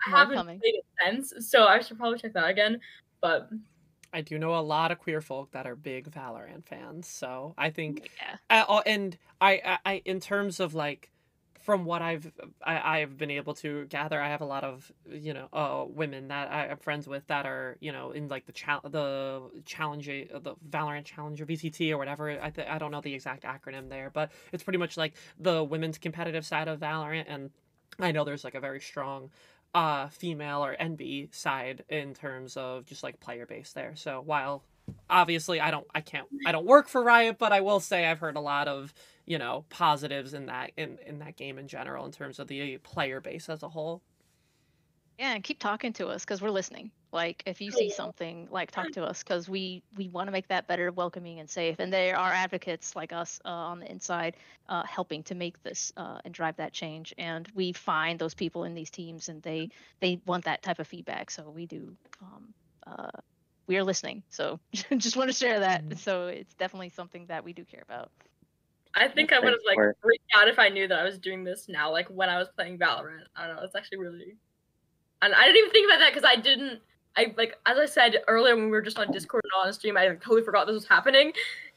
haven't played it since, so I should probably check that again. But I do know a lot of queer folk that are big Valorant fans, so I think, and I in terms of like, from what I've been able to gather, I have a lot of women that I'm friends with that are in like the challenge, the Valorant Challenger VCT or whatever. I don't know the exact acronym there, but it's pretty much like the women's competitive side of Valorant, and I know there's like a very strong female or NB side in terms of just like player base there. So while obviously I don't work for Riot, but I will say I've heard a lot of positives in that game in general in terms of the player base as a whole. Yeah, and keep talking to us because we're listening. Like, if you see something, like, talk to us because we want to make that better, welcoming, and safe. And there are advocates like us on the inside helping to make this and drive that change. And we find those people in these teams, and they want that type of feedback. So we do. We are listening. So just want to share that. So it's definitely something that we do care about. I think I would have like freaked out if I knew that I was doing this now, like when I was playing Valorant. I don't know. It's actually really, and I didn't even think about that because I didn't. I like, as I said earlier when we were just on Discord and on stream, I like, totally forgot this was happening,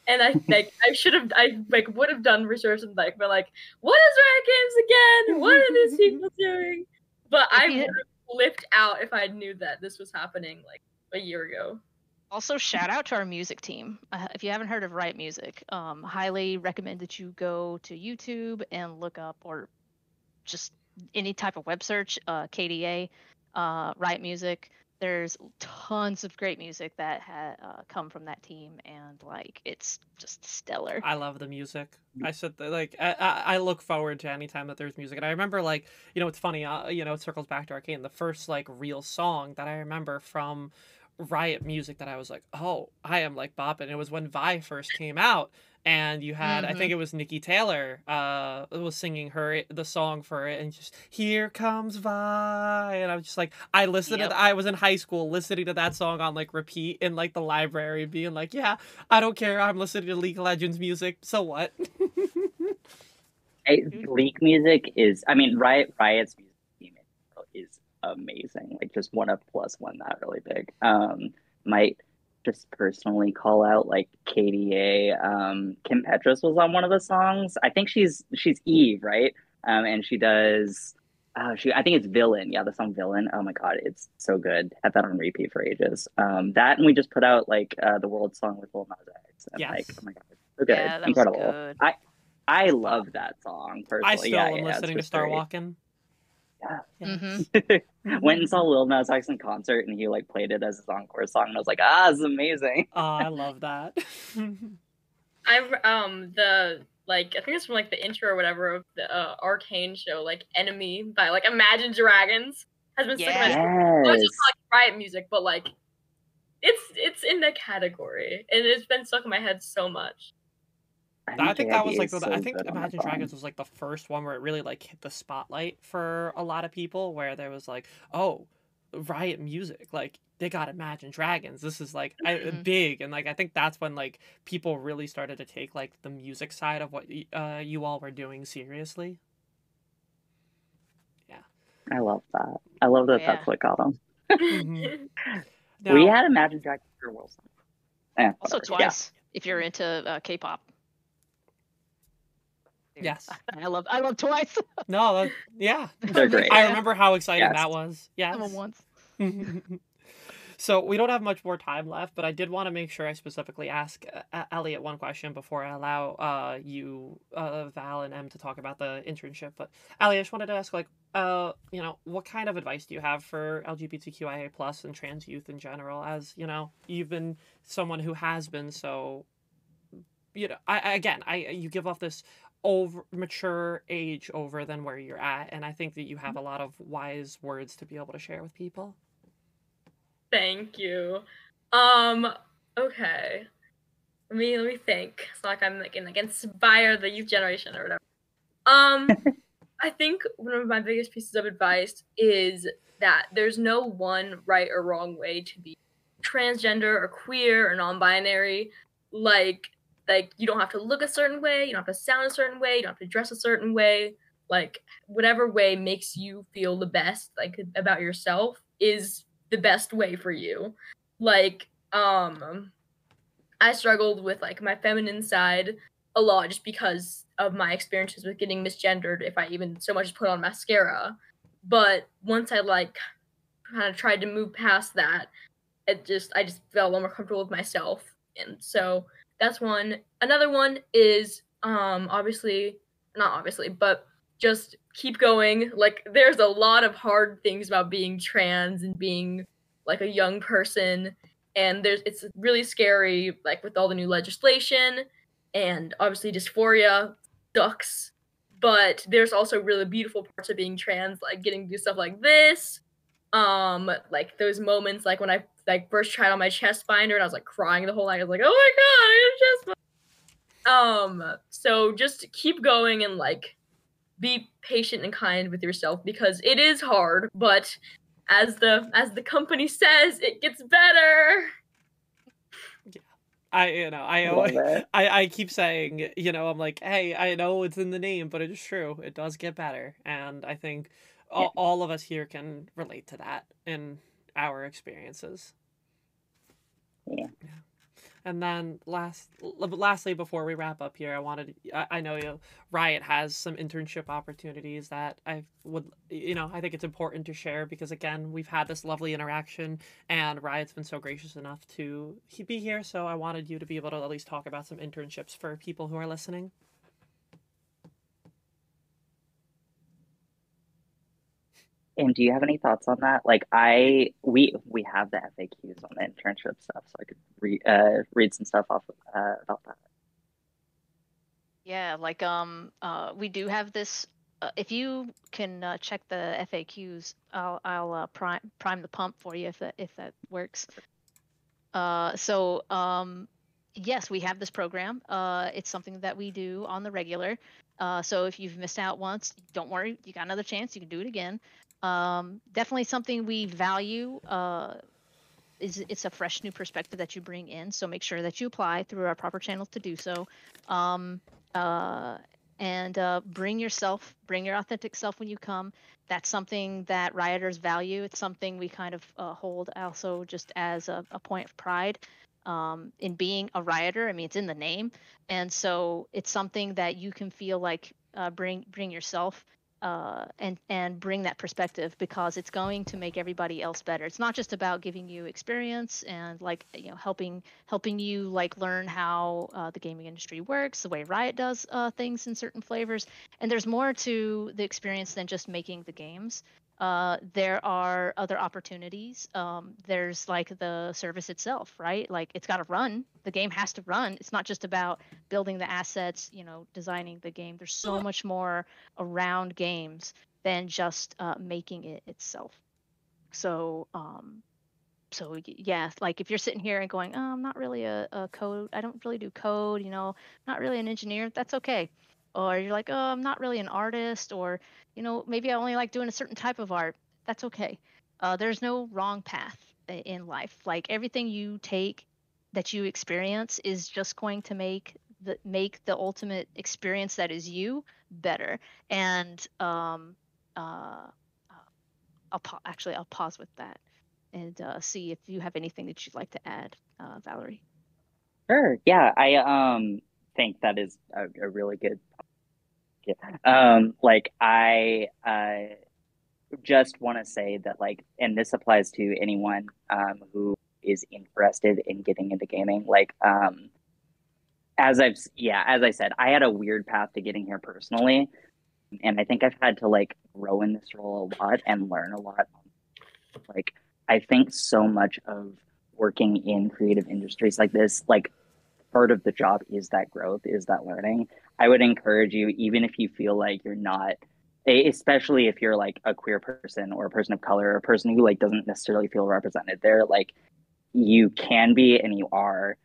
and I like I would have done research and like been like, what is Riot Games again? What are these people doing? But I would have flipped out if I knew that this was happening like a year ago. Also, shout out to our music team. If you haven't heard of Riot Music, highly recommend that you go to YouTube and look up, or just any type of web search, KDA, Riot Music. There's tons of great music that come from that team, and like it's just stellar. I love the music. I said that, like I look forward to any time that there's music, and I remember like it's funny. It circles back to Arcane. The first like real song that I remember from Riot Music that I was like, oh, I am like bopping. It was when Vi first came out, and you had I think it was Nikki Taylor was singing the song for it, and just here comes Vi, and I was just like, I listened to I was in high school listening to that song on like repeat in like the library, being like, yeah, I don't care, I'm listening to League of Legends music, so what? League music is, I mean, Riot's music team is amazing. Like, just one up plus one that really big. Might just personally call out like KDA. Kim Petras was on one of the songs. I think she's Eve, right? And she does. I think it's Villain. Yeah, the song Villain. Oh my god, it's so good. Had that on repeat for ages. That, and we just put out like the World Song with Lil Nas X. And yes. Like, oh my god, it's so good. Yeah, that incredible. was good. I love that song personally. I still am listening to Star Walking. Yeah. Went and saw Lil Nas X in concert, and he like played it as his encore song, and I was like, this is amazing. Oh, I love that. I think it's from like the intro or whatever of the Arcane show, like Enemy by like Imagine Dragons has been stuck in my head. It's just like Riot music, but like it's in the category, and it's been stuck in my head so much. I think that was like I think Imagine Dragons was like the first one where it really like hit the spotlight for a lot of people, where there was like, oh, Riot music, like they got Imagine Dragons, this is like big, and like I think that's when like people really started to take like the music side of what you all were doing seriously. Yeah, I love that. I love that. That's what got them. Now, we had Imagine Dragons for World Song. Also twice if you're into K-pop. Yes, I love Twice. No, yeah, they're great. I remember how exciting that was. Yeah, once. So we don't have much more time left, but I did want to make sure I specifically ask Elliot one question before I allow you, Val, and Em to talk about the internship. But Elliot, I just wanted to ask, like, what kind of advice do you have for LGBTQIA plus and trans youth in general? As you've been someone who has been so, you give off this mature age over than where you're at, and I think that you have a lot of wise words to be able to share with people. Thank you. Okay. Let me think. It's not like I'm like inspire the youth generation or whatever. I think one of my biggest pieces of advice is that there's no one right or wrong way to be transgender or queer or non-binary. Like you don't have to look a certain way, you don't have to sound a certain way, you don't have to dress a certain way. Like whatever way makes you feel the best like about yourself is the best way for you. Like I struggled with like my feminine side a lot just because of my experiences with getting misgendered if I even so much as put on mascara. But once I like kind of tried to move past that, I just felt a lot more comfortable with myself. And so that's one. Another one is not obviously, but just keep going. Like there's a lot of hard things about being trans and being like a young person, and it's really scary, like with all the new legislation, and obviously dysphoria sucks, but there's also really beautiful parts of being trans, like getting to do stuff like this, like those moments like when I like first tried on my chest binder and I was like crying the whole night. I was like, oh my god, I got a chest binder. So just keep going and like be patient and kind with yourself, because it is hard, but as the company says, it gets better. Yeah, Love it. I keep saying, I'm like, hey, I know it's in the name, but it is true. It does get better, and I think Yeah. all of us here can relate to that in our experiences. Yeah. And then lastly, before we wrap up here, I know Riot has some internship opportunities that I think it's important to share because again, we've had this lovely interaction and Riot's been so gracious enough to be here. So I wanted you to be able to at least talk about some internships for people who are listening. And do you have any thoughts on that? Like we have the FAQs on the internship stuff, so I could read some stuff off about that. Yeah, like we do have this. If you can check the FAQs, I'll prime the pump for you if that works. Yes, we have this program. It's something that we do on the regular. So if you've missed out once, don't worry, you got another chance. You can do it again. Definitely something we value. It's a fresh new perspective that you bring in. So make sure that you apply through our proper channels to do so. Bring your authentic self when you come. That's something that rioters value. It's something we kind of hold also just as a point of pride in being a rioter. I mean, it's in the name, and so it's something that you can feel like bring yourself and bring that perspective because it's going to make everybody else better. It's not just about giving you experience and helping you like learn how the gaming industry works, the way Riot does things in certain flavors. And there's more to the experience than just making the games. There are other opportunities. There's like the service itself, right? Like it's got to run. The game has to run. It's not just about building the assets, designing the game. There's so much more around games than just making it itself. So, yeah, like if you're sitting here and going, oh, I'm not really a code, I don't really do code, not really an engineer, that's okay. Or you're like, oh, I'm not really an artist, or, maybe I only like doing a certain type of art. That's okay. There's no wrong path in life. Like everything you take that you experience is just going to make the ultimate experience that is you better. And I'll pause with that and see if you have anything that you'd like to add, Valerie. Sure. Yeah, I think that is a really good. Like I just want to say that and this applies to anyone who is interested in getting into gaming. As I said, I had a weird path to getting here personally, and I think I've had to grow in this role a lot and learn a lot. I think so much of working in creative industries like this, part of the job is that growth, is that learning. I would encourage you, even if you feel like you're not, especially if you're a queer person or a person of color or a person who doesn't necessarily feel represented there, you can be and you are,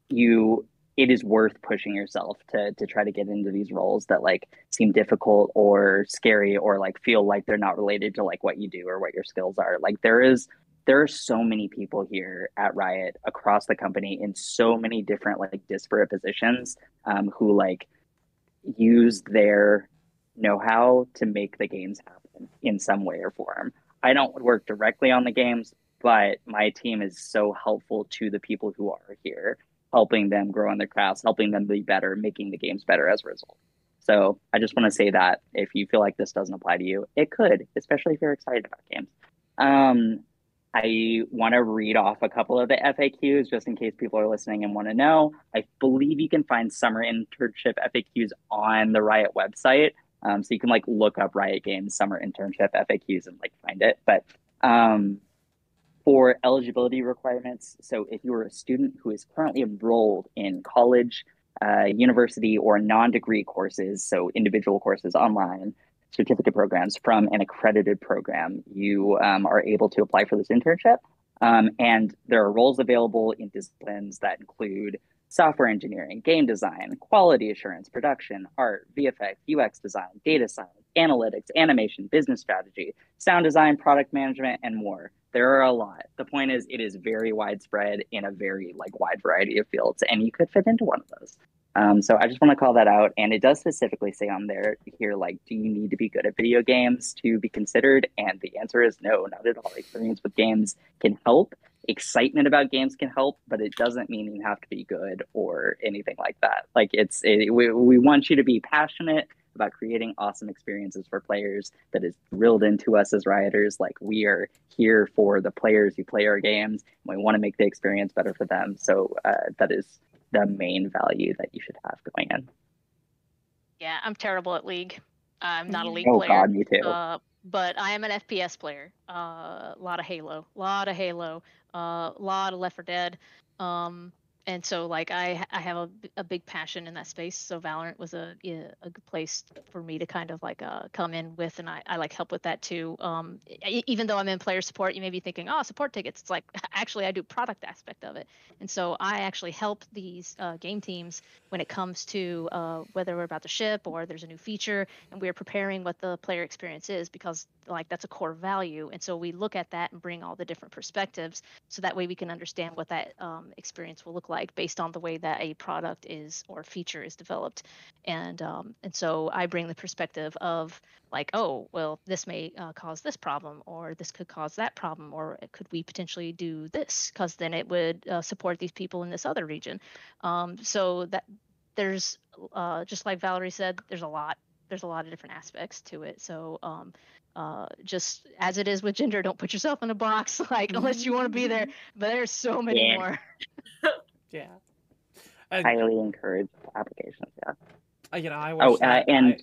it is worth pushing yourself to try to get into these roles that seem difficult or scary or feel like they're not related to what you do or what your skills are. There are so many people here at Riot across the company in so many different disparate positions who use their know-how to make the games happen in some way or form. I don't work directly on the games, but my team is so helpful to the people who are here, helping them grow in their crafts, helping them be better, making the games better as a result. So I just want to say that if you feel like this doesn't apply to you, it could, especially if you're excited about games. I want to read off a couple of the FAQs just in case people are listening and want to know. I believe you can find summer internship FAQs on the Riot website. So you can look up Riot Games summer internship FAQs and find it. But for eligibility requirements, so if you're a student who is currently enrolled in college, university, or non-degree courses, so individual courses online, certificate programs from an accredited program, you are able to apply for this internship. And there are roles available in disciplines that include software engineering, game design, quality assurance, production, art, VFX, UX design, data science, analytics, animation, business strategy, sound design, product management, and more. There are a lot. The point is, it is very widespread in a very like wide variety of fields, and you could fit into one of those. So I just want to call that out, and it does specifically say on there here, like, do you need to be good at video games to be considered? And the answer is no, not at all. Experience with games can help. Excitement about games can help, but it doesn't mean you have to be good or anything like that. Like we want you to be passionate about creating awesome experiences for players that is drilled into us as rioters. Like, we are here for the players who play our games, and we want to make the experience better for them. So that is the main value that you should have going in. Yeah, I'm terrible at League. I'm not a League Oh player. God, me too. But I am an FPS player. A lot of Halo, a lot of Left 4 Dead. And so like I have a big passion in that space. So Valorant was a good place for me to kind of like come in with, and I like help with that too. Even though I'm in player support, you may be thinking, oh, support tickets. It's like actually I do product aspect of it, and so I actually help these game teams when it comes to whether we're about to ship or there's a new feature, and we're preparing what the player experience is, because like that's a core value. And so we look at that and bring all the different perspectives, so that way we can understand what that experience will look like based on the way that a product is or feature is developed. And so I bring the perspective of like, oh, well, this may cause this problem, or this could cause that problem, or could we potentially do this, because then it would support these people in this other region. So that there's just like Valerie said, there's a lot of different aspects to it. So just as it is with gender, don't put yourself in a box, like, unless you want to be there. But there's so many more. Yeah. Highly encouraged applications. Yeah. You know, I wish that. And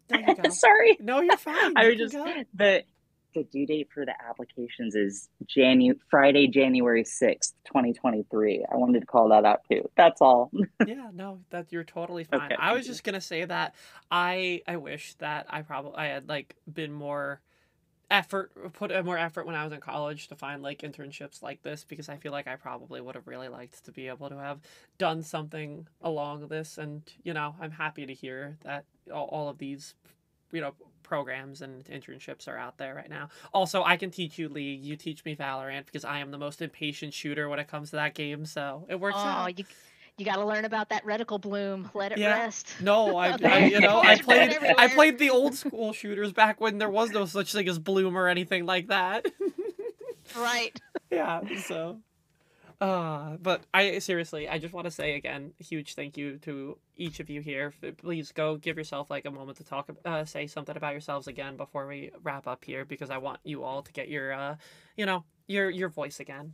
there you go. Sorry. No, you're fine. I would just the due date for the applications is Friday, January 6th, 2023. I wanted to call that out too. That's all. Yeah, no, that you're totally fine. Okay, I was just gonna say that I wish that I had like been put more effort when I was in college to find like internships like this, because I feel like I probably would have really liked to be able to have done something along this. And you know, I'm happy to hear that all of these, you know, programs and internships are out there right now. Also, I can teach you League, you teach me Valorant, because I am the most impatient shooter when it comes to that game, so it works out. You got to learn about that reticle bloom. Let it rest. No, I played the old school shooters back when there was no such thing as bloom or anything like that. Right. Yeah, so but I seriously, I just want to say again, a huge thank you to each of you here. Please go give yourself like a moment to talk, say something about yourselves again before we wrap up here, because I want you all to get your you know, your voice again.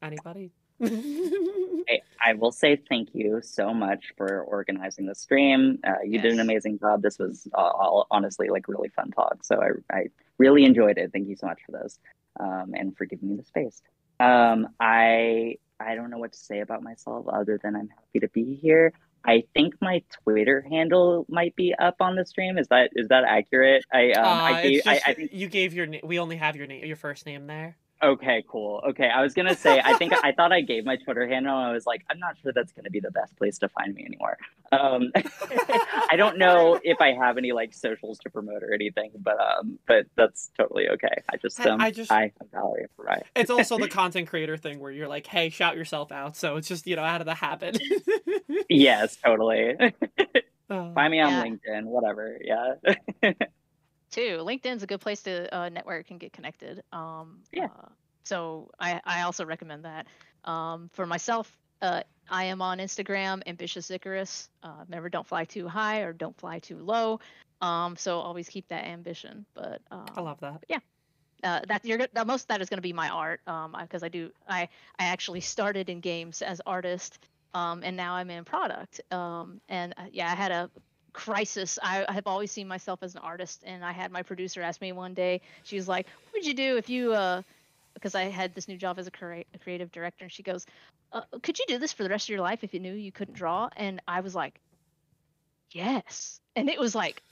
Anybody? I will say thank you so much for organizing the stream. You did an amazing job. This was all honestly like really fun talk. So I really enjoyed it. Thank you so much for those, and for giving me the space. I don't know what to say about myself other than I'm happy to be here. I think my Twitter handle might be up on the stream. Is that accurate? I think you gave your we only have your first name there. Okay, cool. Okay, I was gonna say, I thought I gave my Twitter handle, and I was like, I'm not sure that's gonna be the best place to find me anymore. I don't know if I have any like socials to promote or anything, but that's totally okay. I'm Valerie for Riot. It's also the content creator thing where you're like, hey, shout yourself out. So it's just, you know, out of the habit. Yes, totally. Find me on LinkedIn, whatever. Yeah. Too. LinkedIn's a good place to network and get connected. So I also recommend that. For myself, I am on Instagram, Ambitious Icarus. Remember, don't fly too high or don't fly too low. So always keep that ambition. But I love that. Yeah. Most of that is going to be my art, because I actually started in games as artist, and now I'm in product. I had a crisis. I have always seen myself as an artist, and I had my producer ask me one day, she was like, what would you do if you because I had this new job as a creative director, and she goes, could you do this for the rest of your life if you knew you couldn't draw? And I was like, yes. And it was like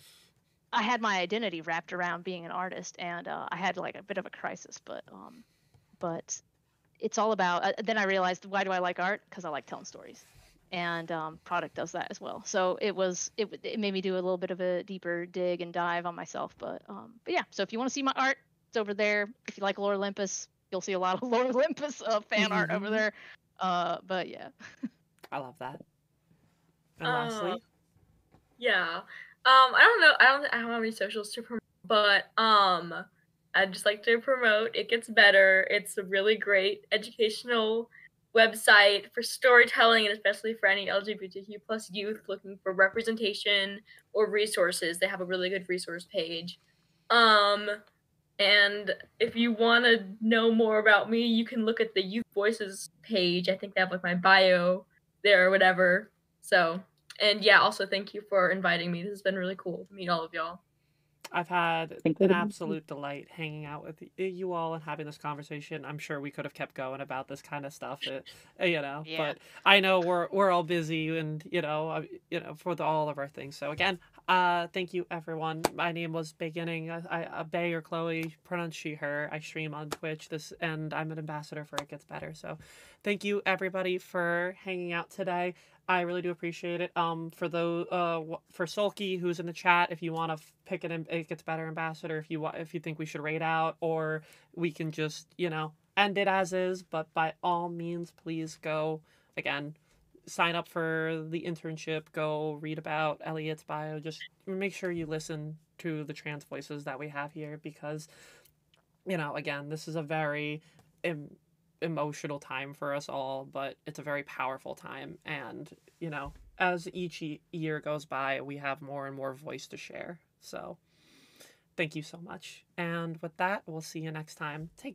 I had my identity wrapped around being an artist, and I had like a bit of a crisis, but it's all about then I realized, why do I like art? Because I like telling stories. and product does that as well. So it made me do a little bit of a deeper dig and dive on myself. But yeah, so if you want to see my art, it's over there. If you like Lore Olympus, you'll see a lot of Lore Olympus fan art over there. But yeah. I love that. And Uh, lastly, yeah. I don't know. I don't have any socials to promote, but I'd just like to promote It Gets Better. It's a really great educational website for storytelling, and especially for any LGBTQ plus youth looking for representation or resources. They have a really good resource page. And if you want to know more about me, you can look at the Youth Voices page. I think they have like my bio there or whatever. So, and yeah, also thank you for inviting me. This has been really cool to meet all of y'all. I've had Thank you. an absolute delight hanging out with you all and having this conversation. I'm sure we could have kept going about this kind of stuff, Yeah. but I know we're all busy and, for all of our things. So again, thank you everyone. My name was Baeginning. I Bae or Chloe, pronounced she, her. I stream on Twitch and I'm an ambassador for It Gets Better. So thank you everybody for hanging out today. I really do appreciate it. For Sulky who's in the chat, if you want to pick It Gets Better ambassador, if you think we should raid out, or we can just end it as is. But by all means, please go again, sign up for the internship. Go read about Elliot's bio. Just make sure you listen to the trans voices that we have here, because again, this is a very emotional time for us all, but it's a very powerful time, and as each year goes by, we have more and more voice to share. So thank you so much, and with that, we'll see you next time. Take